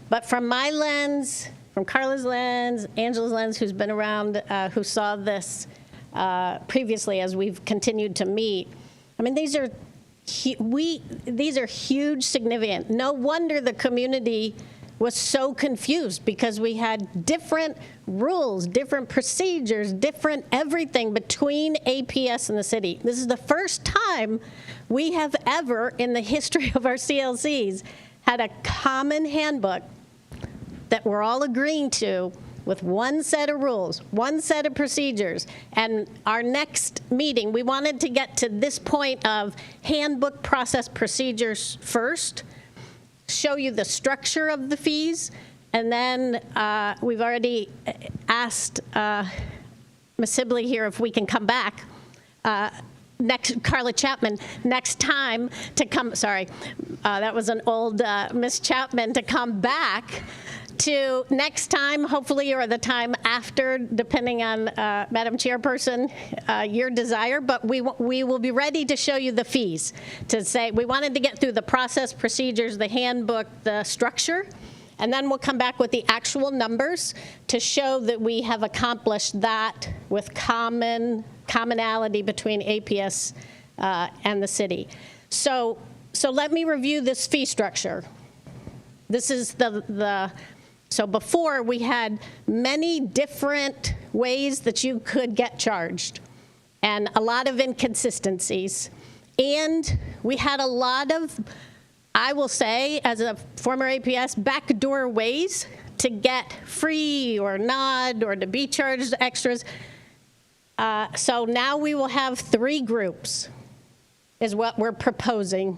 But from my lens, from Carla's lens, Angela's lens, who's been around, who saw this previously as we've continued to meet, I mean, these are huge, significant. No wonder the community was so confused because we had different rules, different procedures, different everything between APS and the city. This is the first time we have ever in the history of our CLCs had a common handbook that we're all agreeing to with one set of rules, one set of procedures. And our next meeting, we wanted to get to this point of handbook process procedures first, show you the structure of the fees, and then we've already asked Ms. Sibley here if we can come back Carla Chapman, next time to come, sorry, that was an old Miss Chapman, to come back to next time, hopefully, or the time after, depending on Madam Chairperson, your desire. But we will be ready to show you the fees. To say we wanted to get through the process, procedures, the handbook, the structure, and then we'll come back with the actual numbers to show that we have accomplished that with commonality between APS and the city. So let me review this fee structure. This is so before we had many different ways that you could get charged and a lot of inconsistencies. And we had a lot of, I will say, as a former APS, backdoor ways to get free or not or to be charged extras. So now we will have 3 groups is what we're proposing.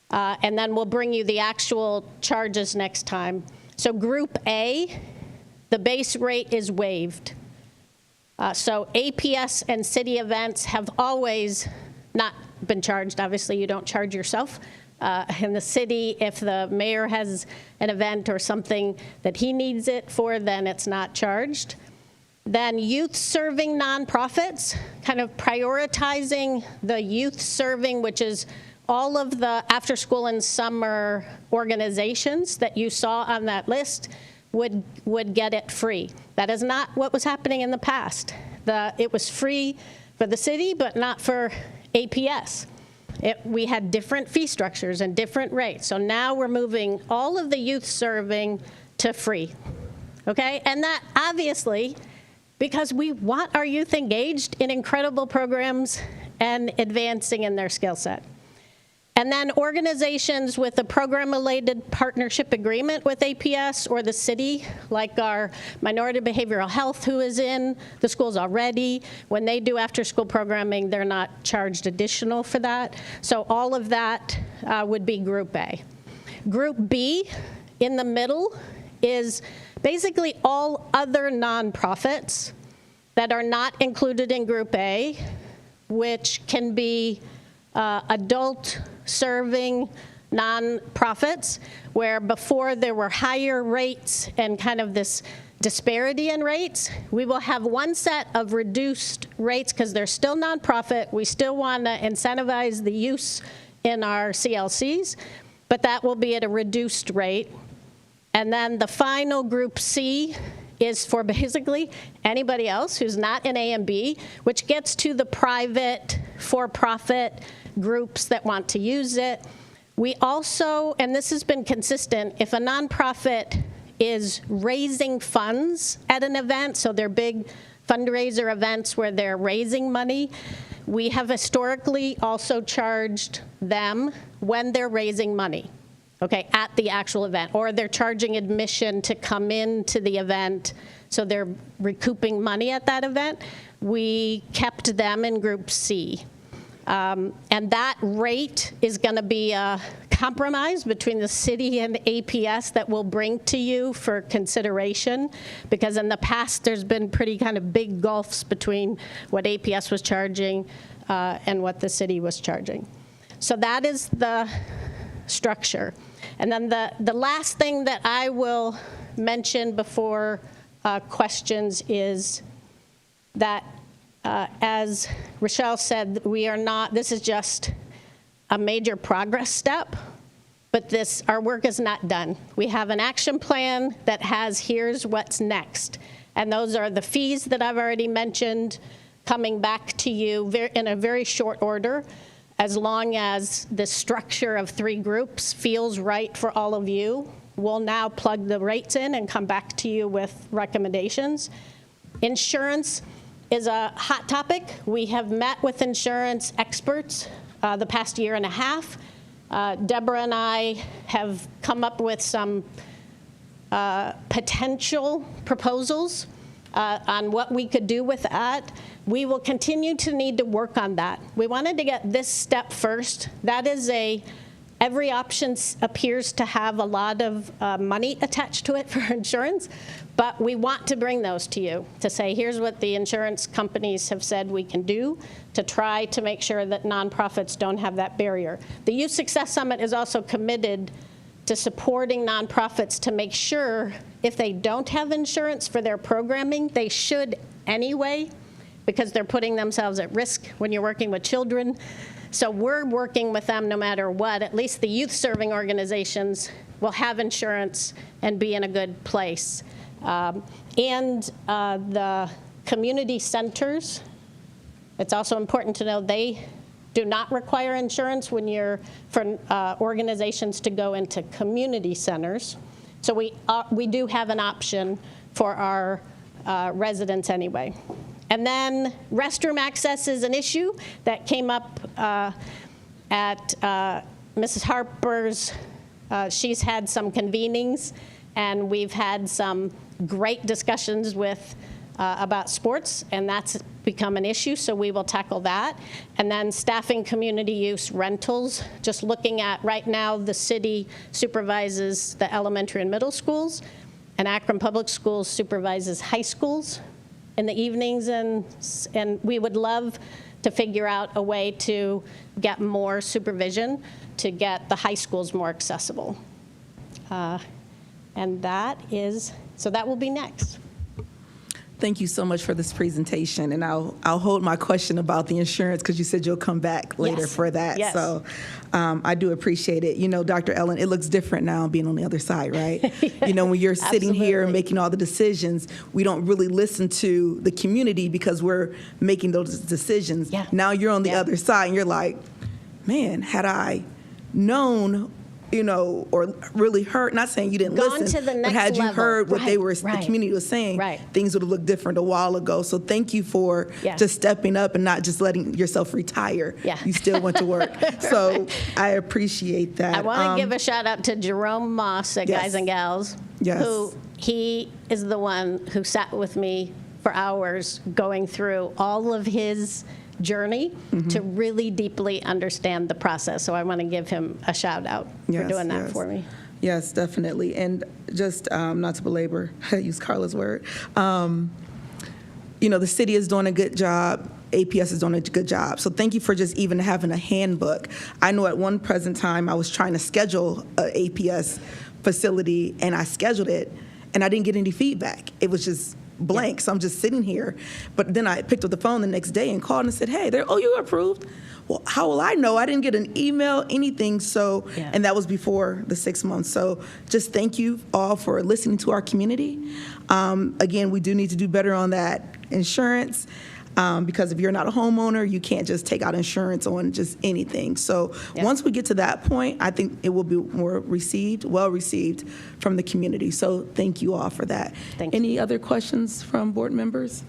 And then we'll bring you the actual charges next time. So Group A, the base rate is waived. So APS and city events have always not been charged. Obviously, you don't charge yourself. In the city, if the mayor has an event or something that he needs it for, then it's not charged. Then youth serving nonprofits, kind of prioritizing the youth serving, which is all of the after-school and summer organizations that you saw on that list would get it free. That is not what was happening in the past. It was free for the city, but not for APS. We had different fee structures and different rates. So now we're moving all of the youth serving to free, okay? And that obviously because we want our youth engaged in incredible programs and advancing in their skill set. And then organizations with a program-related partnership agreement with APS or the city, like our Minority Behavioral Health, who is in the schools already, when they do after-school programming, they're not charged additional for that. So all of that would be Group A. Group B, in the middle, is basically all other nonprofits that are not included in Group A, which can be adult-serving nonprofits, where before there were higher rates and kind of this disparity in rates. We will have one set of reduced rates because they're still nonprofit. We still want to incentivize the use in our CLCs, but that will be at a reduced rate. And then the final Group C is for basically anybody else who's not in A and B, which gets to the private, for-profit groups that want to use it. We also, and this has been consistent, if a nonprofit is raising funds at an event, so they're big fundraiser events where they're raising money, we have historically also charged them when they're raising money, okay, at the actual event, or they're charging admission to come into the event, so they're recouping money at that event. We kept them in Group C. And that rate is going to be a compromise between the city and APS that we'll bring to you for consideration, because in the past there's been pretty kind of big gulfs between what APS was charging and what the city was charging. So that is the structure. And then the last thing that I will mention before questions is that as Rochelle said, we are not, this is just a major progress step, but our work is not done. We have an action plan that has, here's what's next. And those are the fees that I've already mentioned, coming back to you in a very short order, as long as the structure of 3 groups feels right for all of you. We'll now plug the rates in and come back to you with recommendations. Insurance is a hot topic. We have met with insurance experts the past year and a half. Deborah and I have come up with some potential proposals on what we could do with that. We will continue to need to work on that. We wanted to get this step first. That is every option appears to have a lot of money attached to it for insurance, but we want to bring those to you to say, here's what the insurance companies have said we can do to try to make sure that nonprofits don't have that barrier. The Youth Success Summit is also committed to supporting nonprofits to make sure if they don't have insurance for their programming, they should anyway, because they're putting themselves at risk when you're working with children. So we're working with them no matter what. At least the youth-serving organizations will have insurance and be in a good place. The community centers, it's also important to know they do not require insurance when you're for organizations to go into community centers. So we do have an option for our residents anyway. And then restroom access is an issue that came up at Mrs. Harper's. She's had some convenings, and we've had some great discussions with about sports, and that's become an issue, so we will tackle that. And then staffing community use rentals, just looking at right now the city supervises the elementary and middle schools, and Akron Public Schools supervises high schools in the evenings, and we would love to figure out a way to get more supervision to get the high schools more accessible. And that will be next. Thank you so much for this presentation, and I'll hold my question about the insurance because you said you'll come back later for that. Yes. So I do appreciate it. You know, Dr. Ellen, it looks different now being on the other side, right? You know, when you're sitting here and making all the decisions, we don't really listen to the community because we're making those decisions. Yeah. Now you're on the other side, and you're like, man, had I known or really heard, not saying you didn't Gone listen, to the but next had you level. heard what Right, the right. community was saying, Right. things would have looked different a while ago. So thank you for Yeah. just stepping up and not just letting yourself retire. Yeah. You still went to work. So I appreciate that. I want to give a shout out to Jerome Moss at Yes. Guys and Gals, Yes. who he is the one who sat with me for hours going through all of his journey to really deeply understand the process. So I want to give him a shout out for Yes, doing that yes. for me. Yes, definitely. And just not to belabor, I use Carla's word, the city is doing a good job. APS is doing a good job. So thank you for just even having a handbook. I know at one present time I was trying to schedule an APS facility, and I scheduled it, and I didn't get any feedback. It was just blank. So I'm just sitting here. But then I picked up the phone the next day and called and said, hey, you approved? Well, how will I know? I didn't get an email, anything. So, Yeah. and that was before the 6 months. So just thank you all for listening to our community. Again, we do need to do better on that insurance. Because if you're not a homeowner, you can't just take out insurance on just anything. So Yeah. once we get to that point, I think it will be well received from the community. So thank you all for that. Thank you. Any other questions from board members?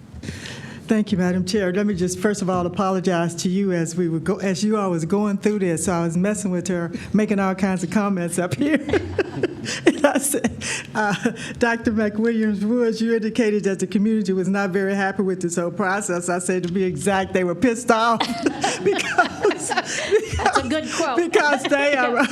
Thank you, Madam Chair. Let me just first of all apologize to you as you all was going through this. So I was messing with her, making all kinds of comments up here. And I said, Dr. McWilliams-Woods, you indicated that the community was not very happy with this whole process. I said, to be exact, they were pissed off because That's a good quote. because they are,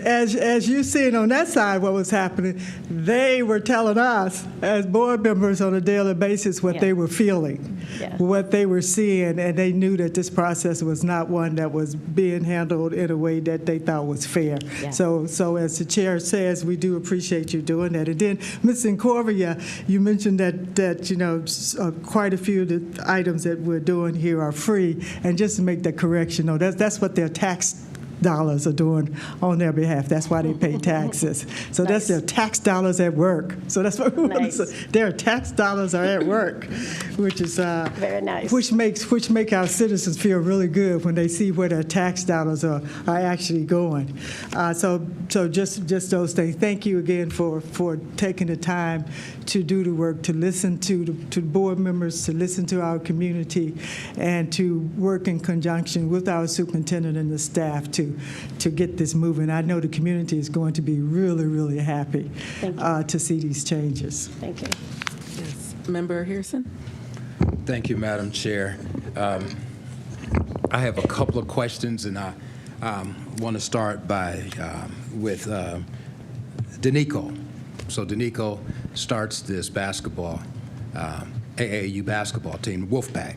as you seen on that side what was happening, they were telling us as board members on a daily basis what Yeah. they were feeling, Yeah. what they were seeing, and they knew that this process was not one that was being handled in a way that they thought was fair. Yeah. So as the chair says, we do appreciate you doing that. And then, Ms. Incorvia, you mentioned that quite a few of the items that we're doing here are free, and just to make that correction, no, that's what their tax dollars are doing on their behalf. That's why they pay taxes. So that's their tax dollars at work. So that's what we want to Nice. say. Their tax dollars are at work, which is Very nice. which make our citizens feel really good when they see where their tax dollars are actually going. So just those things. Thank you again for taking the time to do the work, to listen to the board members, to listen to our community, and to work in conjunction with our superintendent and the staff to get this moving. I know the community is going to be really, really happy to see these changes. Thank you. Member Harrison? Thank you, Madam Chair. I have a couple of questions, and I want to start with Danico. So Danico starts this basketball, AAU basketball team, Wolfpack.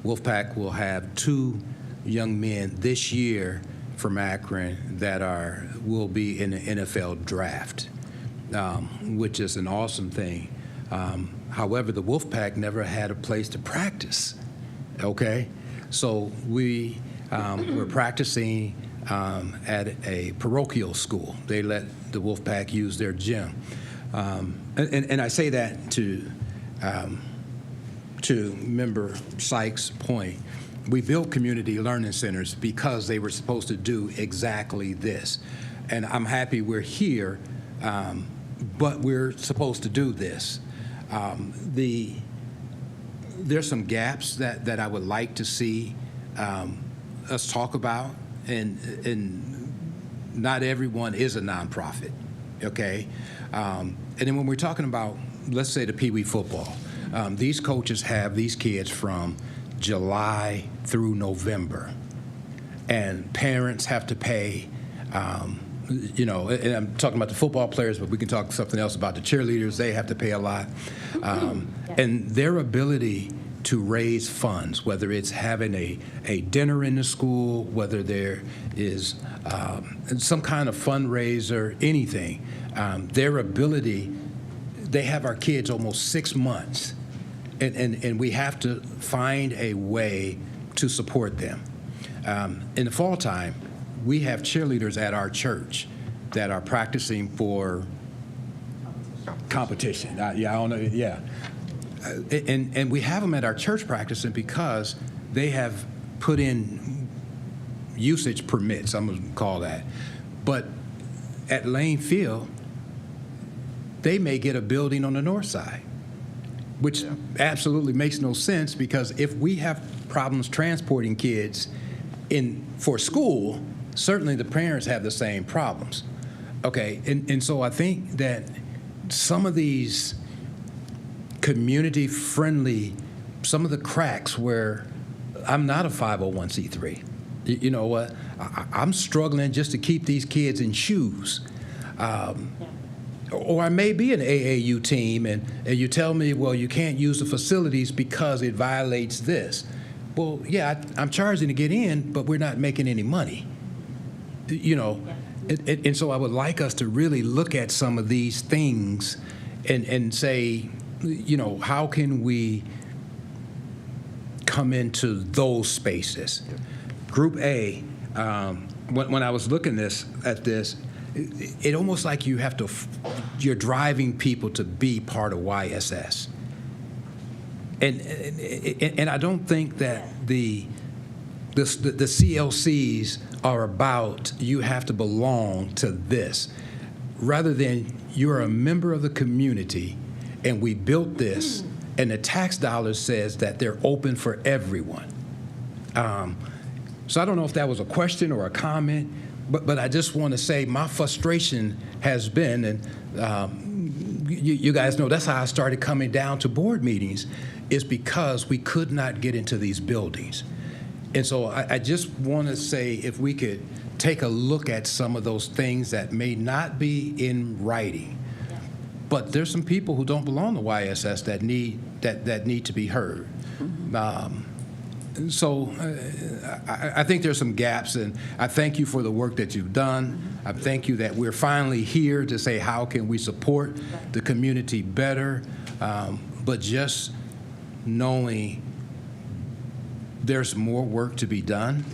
Wolfpack will have 2 young men this year from Akron that will be in the NFL draft, which is an awesome thing. However, the Wolfpack never had a place to practice. Okay, so we're practicing at a parochial school. They let the Wolfpack use their gym, and I say that to Member Sykes' point. We built community learning centers because they were supposed to do exactly this. And I'm happy we're here, but we're supposed to do this. There's some gaps that I would like to see us talk about, and not everyone is a nonprofit, okay? And then when we're talking about, let's say, the Pee Wee football, these coaches have these kids from July through November, and parents have to pay, and I'm talking about the football players, but we can talk something else about the cheerleaders. They have to pay a lot. And their ability to raise funds, whether it's having a dinner in the school, whether there is some kind of fundraiser, anything, their ability, they have our kids almost 6 months. And we have to find a way to support them. In the fall time, we have cheerleaders at our church that are practicing for competition. I don't know, yeah. And we have them at our church practicing because they have put in usage permits, I'm going to call that. But at Lane Field, they may get a building on the north side, which absolutely makes no sense, because if we have problems transporting kids for school, certainly the parents have the same problems. Okay, and so I think that some of these community-friendly, some of the cracks where I'm not a 501c3. You know what? I'm struggling just to keep these kids in shoes. Or I may be an AAU team, and you tell me, well, you can't use the facilities because it violates this. Well, yeah, I'm charging to get in, but we're not making any money. You know, and so I would like us to really look at some of these things and say, you know, how can we come into those spaces? Group A, when I was looking at this, it almost like you're driving people to be part of YSS. And I don't think that the CLCs are about you have to belong to this, rather than you're a member of the community and we built this and the tax dollars says that they're open for everyone. So I don't know if that was a question or a comment, but I just want to say my frustration has been, and you guys know that's how I started coming down to board meetings, is because we could not get into these buildings. And so I just want to say, if we could take a look at some of those things that may not be in writing, but there's some people who don't belong to YSS that need to be heard. So I think there's some gaps, and I thank you for the work that you've done. I thank you that we're finally here to say how can we support the community better, but just knowing there's more work to be done.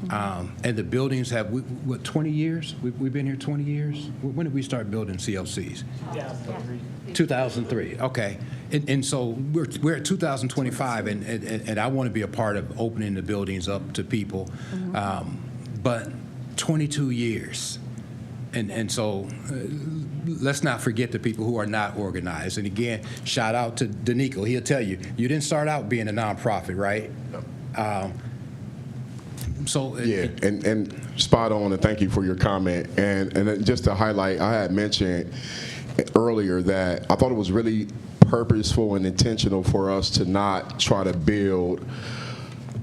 And the buildings have, what, 20 years? We've been here 20 years? When did we start building CLCs? 2003, okay. And so we're at 2025, and I want to be a part of opening the buildings up to people. But 22 years. And so let's not forget the people who are not organized. And again, shout out to Danico. He'll tell you, you didn't start out being a nonprofit, right? Yeah, and spot on, and thank you for your comment. And just to highlight, I had mentioned earlier that I thought it was really purposeful and intentional for us to not try to build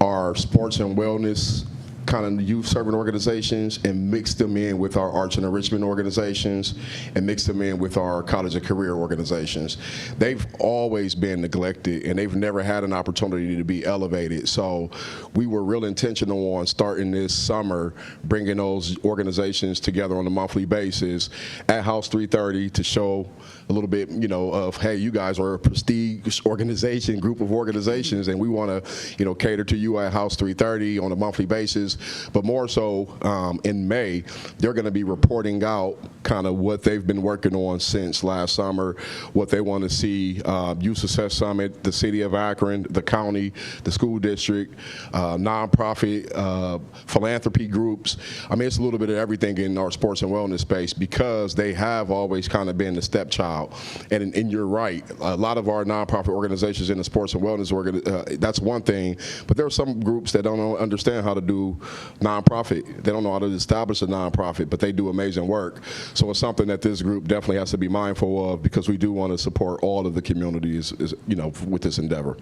our sports and wellness kind of youth serving organizations and mix them in with our arts and enrichment organizations and mix them in with our college and career organizations. They've always been neglected, and they've never had an opportunity to be elevated. So we were real intentional on starting this summer, bringing those organizations together on a monthly basis at House 330 to show a little bit, you know, of, hey, you guys are a prestige organization, group of organizations, and we want to, you know, cater to you at House 330 on a monthly basis. But more so, in May, they're going to be reporting out kind of what they've been working on since last summer, what they want to see, Youth Success Summit, the city of Akron, the county, the school district, nonprofit, philanthropy groups. I mean, it's a little bit of everything in our sports and wellness space, because they have always kind of been the stepchild. And you're right, a lot of our nonprofit organizations in the sports and wellness, that's one thing, but there are some groups that don't understand how to do nonprofit. They don't know how to establish a nonprofit, but they do amazing work. So it's something that this group definitely has to be mindful of, because we do want to support all of the communities, you know, with this endeavor.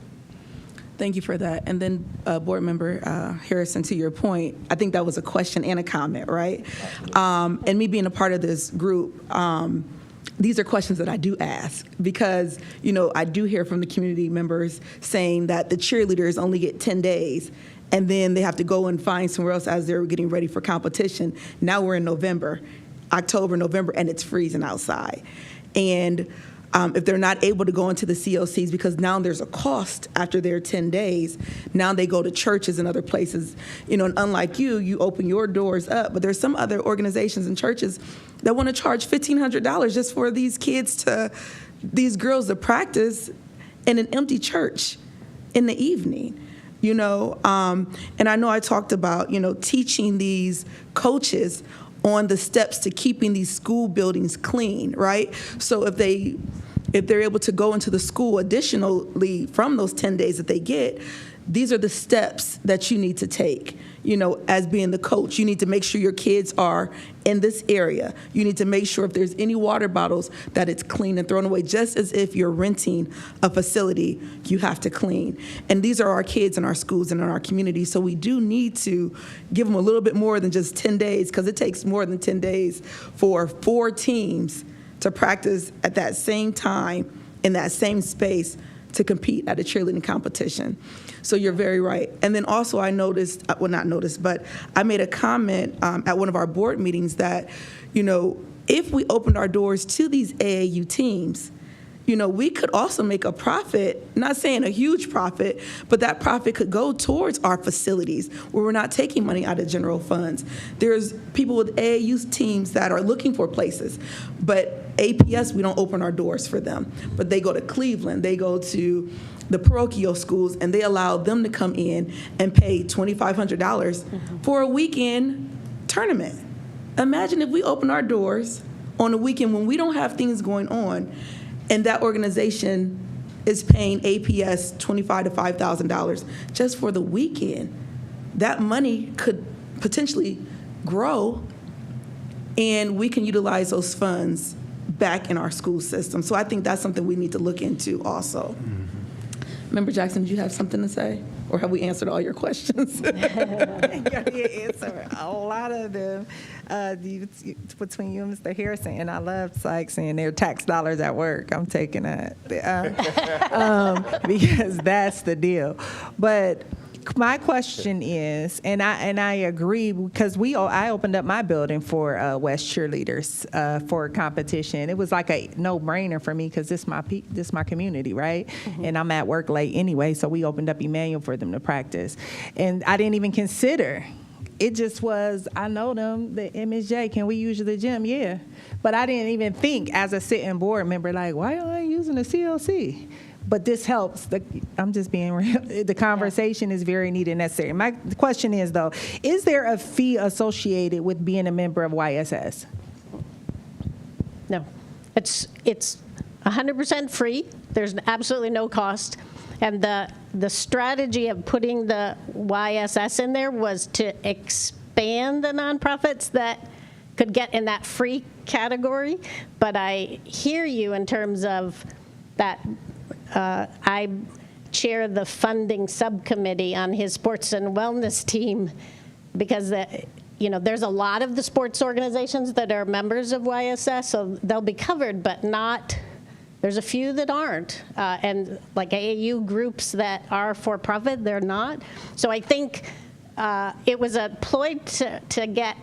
Thank you for that. And then, Board Member Harrison, to your point, I think that was a question and a comment, right? And me being a part of this group, these are questions that I do ask, because, you know, I do hear from the community members saying that the cheerleaders only get 10 days, and then they have to go and find somewhere else as they're getting ready for competition. Now we're in October, November, and it's freezing outside. And if they're not able to go into the CLCs, because now there's a cost after their 10 days, now they go to churches and other places. You know, and unlike you open your doors up, but there's some other organizations and churches that want to charge $1,500 just for these girls to practice in an empty church in the evening. You know, and I know I talked about, you know, teaching these coaches on the steps to keeping these school buildings clean, right? So if they're able to go into the school additionally from those 10 days that they get, these are the steps that you need to take. You know, as being the coach, you need to make sure your kids are in this area. You need to make sure if there's any water bottles that it's clean and thrown away, just as if you're renting a facility, you have to clean. And these are our kids in our schools and in our community, so we do need to give them a little bit more than just 10 days, because it takes more than 10 days for 4 teams to practice at that same time in that same space to compete at a cheerleading competition. So you're very right. And then also I noticed, well, not noticed, but I made a comment at one of our board meetings that, you know, if we opened our doors to these AAU teams, you know, we could also make a profit, not saying a huge profit, but that profit could go towards our facilities where we're not taking money out of general funds. There's people with AAU teams that are looking for places, but APS, we don't open our doors for them. But they go to Cleveland, they go to the parochial schools, and they allow them to come in and pay $2,500 for a weekend tournament. Imagine if we open our doors on a weekend when we don't have things going on, and that organization is paying APS $25,000 to $5,000 just for the weekend. That money could potentially grow, and we can utilize those funds back in our school system. So I think that's something we need to look into also. Member Jackson, did you have something to say? Or have we answered all your questions? You answer a lot of them between you and Mr. Harrison, and I love like saying their tax dollars at work. I'm taking that because that's the deal. But my question is, and I agree, because I opened up my building for West cheerleaders for a competition. It was like a no-brainer for me because this my community, right? And I'm at work late anyway, so we opened up Emmanuel for them to practice. And I didn't even consider. It just was, I know them, the MSJ, can we use the gym? Yeah. But I didn't even think as a sitting board member, like, why am I using the CLC? But this helps. I'm just being real. The conversation is very needed and necessary. My question is, though, is there a fee associated with being a member of YSS? No. It's 100% free. There's absolutely no cost. And the strategy of putting the YSS in there was to expand the nonprofits that could get in that free category. But I hear you in terms of that. I chair the funding subcommittee on his sports and wellness team because there's a lot of the sports organizations that are members of YSS, so they'll be covered, but not. There's a few that aren't, and like AAU groups that are for profit, they're not. So I think it was a ploy to get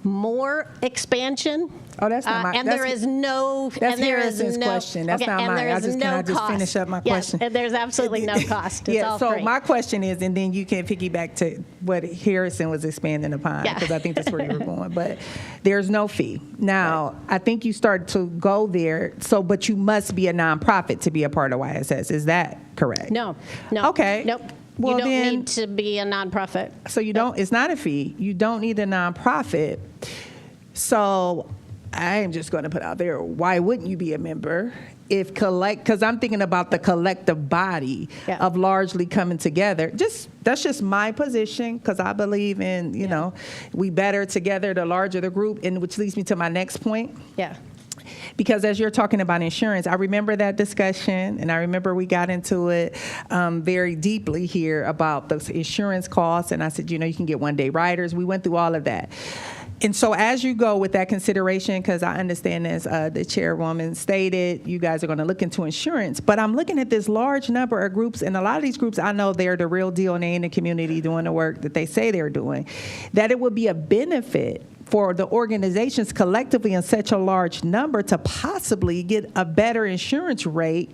more expansion. Oh, that's not my. And there is no. That's Harrison's question. That's not mine. Can I just finish up my question? Yes, there's absolutely no cost. It's all so free. my question is, and then you can piggyback to what Harrison was expanding upon, because I think that's where you were going. But there's no fee. Now, I think you started to go there. So, but you must be a nonprofit to be a part of YSS. Is that correct? No. Okay. Nope. Well, you don't then, need to be a nonprofit. So you don't. It's not a fee. You don't need a nonprofit. So I am just going to put out there, why wouldn't you be a member if because I'm thinking about the collective body of largely coming together. That's just my position, because I believe in, we better together the larger the group, and which leads me to my next point. Yeah. Because as you're talking about insurance, I remember that discussion, and I remember we got into it very deeply here about the insurance costs, and I said, you can get one-day riders. We went through all of that. And so as you go with that consideration, because I understand, as the chairwoman stated, you guys are going to look into insurance, but I'm looking at this large number of groups, and a lot of these groups, I know they're the real deal, and they're in the community doing the work that they say they're doing, that it would be a benefit for the organizations collectively in such a large number to possibly get a better insurance rate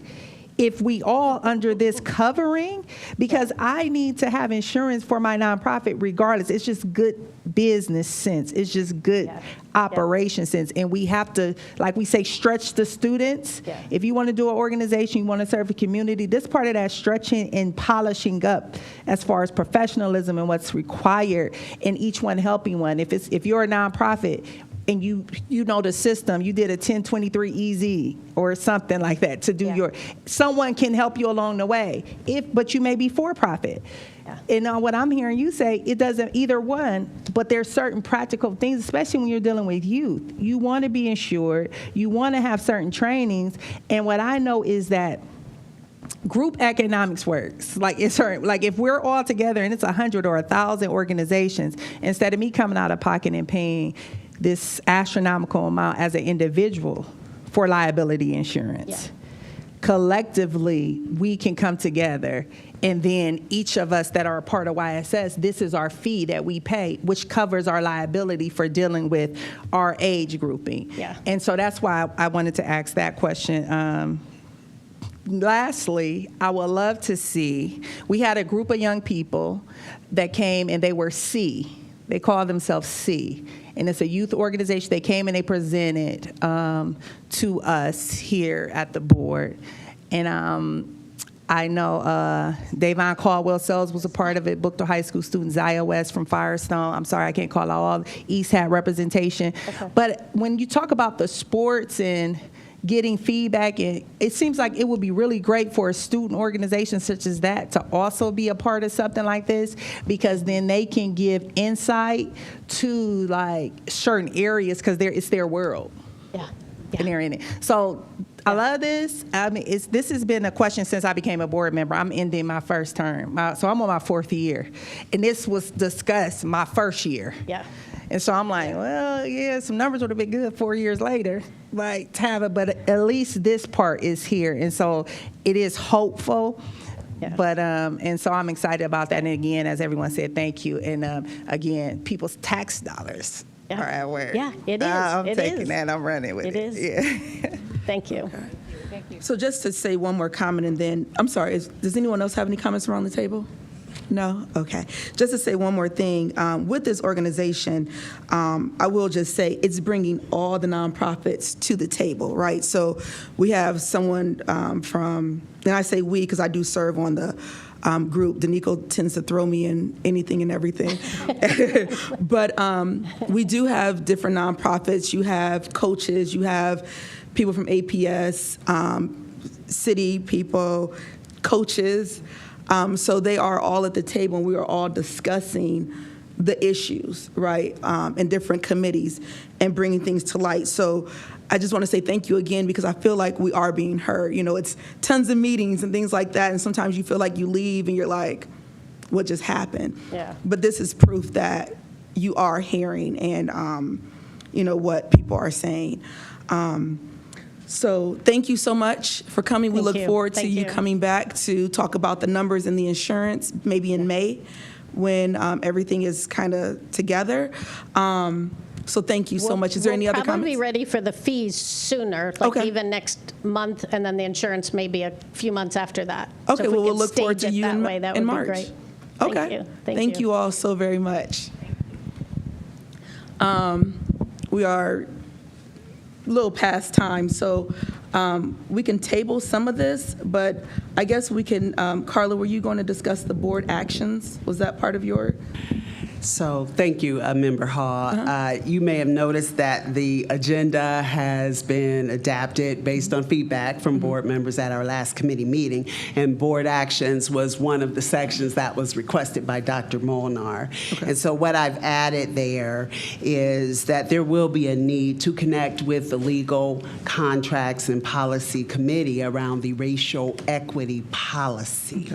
if we all under this covering, because I need to have insurance for my nonprofit regardless. It's just good business sense. It's just good operation sense. And we have to, like we say, stretch the students. Yeah. If you want to do an organization, you want to serve a community, this part of that stretching and polishing up as far as professionalism and what's required in each one helping one. If you're a nonprofit, and you know the system, you did a 1023 EZ or something like that to do Yeah. someone can help you along the way, but you may be for-profit. Yeah. And what I'm hearing you say, it doesn't either one, but there's certain practical things, especially when you're dealing with youth. You want to be insured, you want to have certain trainings, and what I know is that group economics works. Like if we're all together and it's 100 or 1,000 organizations, instead of me coming out of pocket and paying this astronomical amount as an individual for liability insurance. Yeah. Collectively, we can come together, and then each of us that are a part of YSS, this is our fee that we pay, which covers our liability for dealing with our age grouping. Yeah. And so that's why I wanted to ask that question. Lastly, I would love to see, we had a group of young people that came and they were C. They call themselves C. And it's a youth organization. They came and they presented to us here at the board. And I know Davon Caldwell-Sells was a part of it, Booked High School student, Zaya West from Firestone. I'm sorry, I can't call out all. East had representation. Okay. But when you talk about the sports and getting feedback, and it seems like it would be really great for a student organization such as that to also be a part of something like this, because then they can give insight to like certain areas, because it's their world. Yeah. And they're in it. So I love this. I mean, this has been a question since I became a board member. I'm ending my first term, so I'm on my 4th year, and this was discussed my first year. Yeah. And so I'm like, well, yeah, some numbers would have been good 4 years later, like to have it, but at least this part is here, and so it is hopeful. Yeah. But and so I'm excited about that. And again, as everyone said, thank you. And again, people's tax dollars Yeah. are at work. Yeah, it is. I'm It taking is. that. I'm running with it. It is. Yeah. Thank you. So just to say one more comment, and then, I'm sorry, does anyone else have any comments around the table? No? Okay. Just to say one more thing, with this organization, I will just say it's bringing all the nonprofits to the table, right? So we have someone from, and I say we because I do serve on the group. Danico tends to throw me in anything and everything. But we do have different nonprofits. You have coaches, you have people from APS, city people, coaches. So they are all at the table, and we are all discussing the issues, right, in different committees and bringing things to light. So I just want to say thank you again, because I feel like we are being heard. You know, it's tons of meetings and things like that, and sometimes you feel like you leave and you're like, what just happened? Yeah. But this is proof that you are hearing and, you know, what people are saying. So thank you so much for coming. We Thank look you. forward to Thank you you. coming back to talk about the numbers and the insurance, maybe in May, when everything is kind of together. So thank you so much. Is there any other We'll probably be comments? ready for the fees sooner, like Okay. even next month, and then the insurance maybe a few months after that. Okay, So if we well, we'll could look forward stage to it you that in way, that in would March. be great. Okay. Thank you. you all so very much. We are a little past time, so we can table some of this, but I guess we can, Carla, were you going to discuss the board actions? Was that part of your? So thank you, Member Hall. You may have noticed that the agenda has been adapted based on feedback from board members at our last committee meeting, and board actions was one of the sections that was requested by Dr. Molnar. And so what I've added there is that there will be a need to connect with the Legal, Contracts, and Policy Committee around the racial equity policy.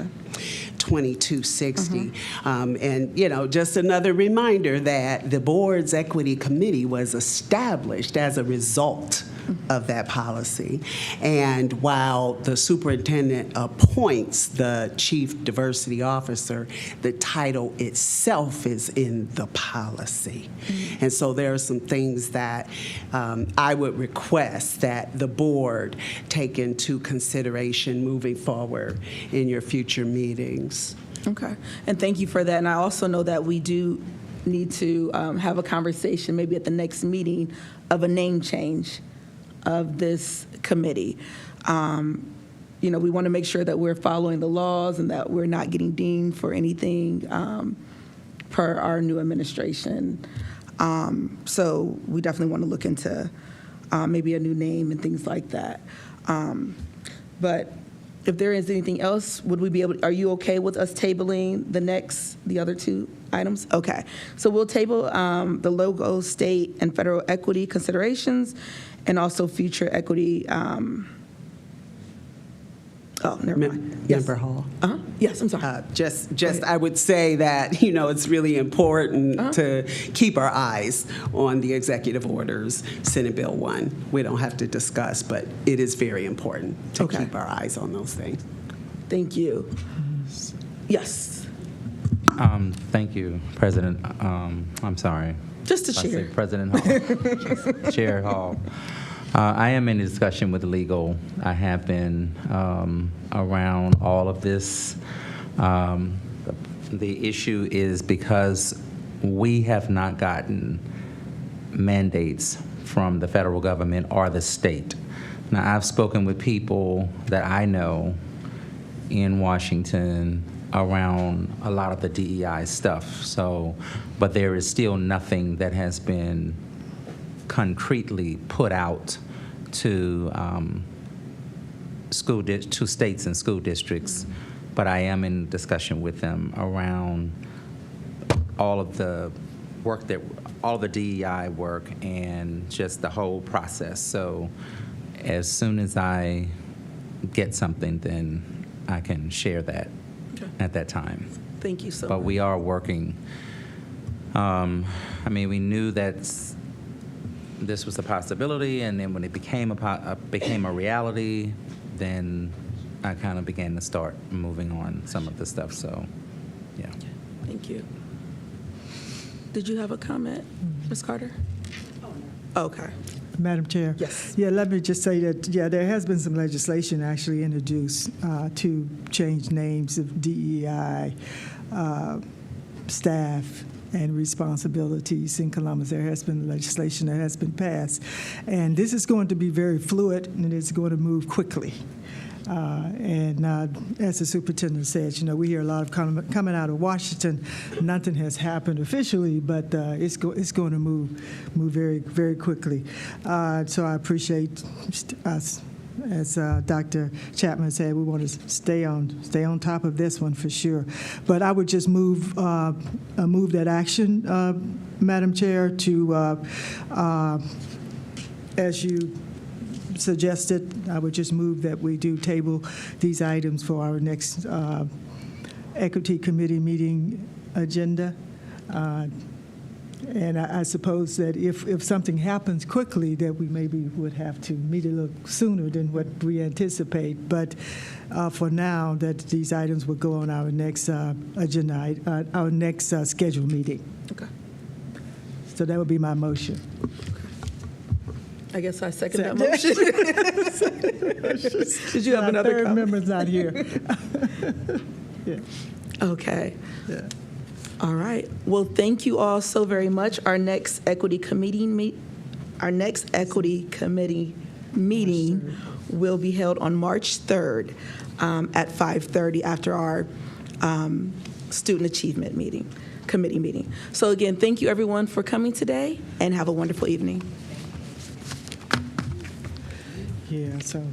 2260. And, you know, just another reminder that the board's equity committee was established as a result of that policy. And while the superintendent appoints the chief diversity officer, the title itself is in the policy. And so there are some things that I would request that the board take into consideration moving forward in your future meetings. Okay, and thank you for that. And I also know that we do need to have a conversation maybe at the next meeting of a name change of this committee. You know, we want to make sure that we're following the laws and that we're not getting deemed for anything per our new administration. So we definitely want to look into maybe a new name and things like that. But if there is anything else, would we be able? Are you okay with us tabling the other two items? Okay. So we'll table the local, state, and federal equity considerations, and also future equity. Never mind. Yes. Member Hall. Yes, I'm sorry. Just I would say that, it's really important to keep our eyes on the executive orders, Senate Bill 1. We don't have to discuss, but it is very important to keep our eyes on those things. Thank you. Yes. Thank you, President. I'm sorry. Just the I chair. said President Hall. Chair Hall. I am in discussion with legal. I have been around all of this. The issue is because we have not gotten mandates from the federal government or the state. Now, I've spoken with people that I know in Washington around a lot of the DEI stuff. But there is still nothing that has been concretely put out to to states and school districts, but I am in discussion with them around all of the work all the DEI work and just the whole process. So as soon as I get something, then I can share that at that time. Thank you so much. But we are working. We knew that this was a possibility, and then when it became a reality, then I kind of began to start moving on some of the stuff. So, yeah. Thank you. Did you have a comment, Ms. Carter? Okay. Madam Chair? Yes. Yeah, let me just say that, there has been some legislation actually introduced to change names of DEI staff and responsibilities in Columbus. There has been legislation that has been passed. And this is going to be very fluid, and it's going to move quickly. As the superintendent said, we hear a lot of coming out of Washington. Nothing has happened officially, but it's going to move very, very quickly. So I appreciate us. As Dr. Chapman said, we want to stay on top of this one for sure. But I would just move that action, Madam Chair, to as you suggested. I would just move that we do table these items for our next Equity Committee meeting agenda. And I suppose that if something happens quickly, that we maybe would have to meet a little sooner than what we anticipate. But for now, that these items will go on our next agenda, our next scheduled meeting. Okay. So that would be my motion. I guess I second that motion. Did you have another third comment? member's not here. Yeah. Okay. Yeah. All right. Well, thank you all so very much. Our next equity committee meeting will be held on March 3rd at 5:30 after our student achievement committee meeting. So again, thank you everyone for coming today, and have a wonderful evening. Yeah. So.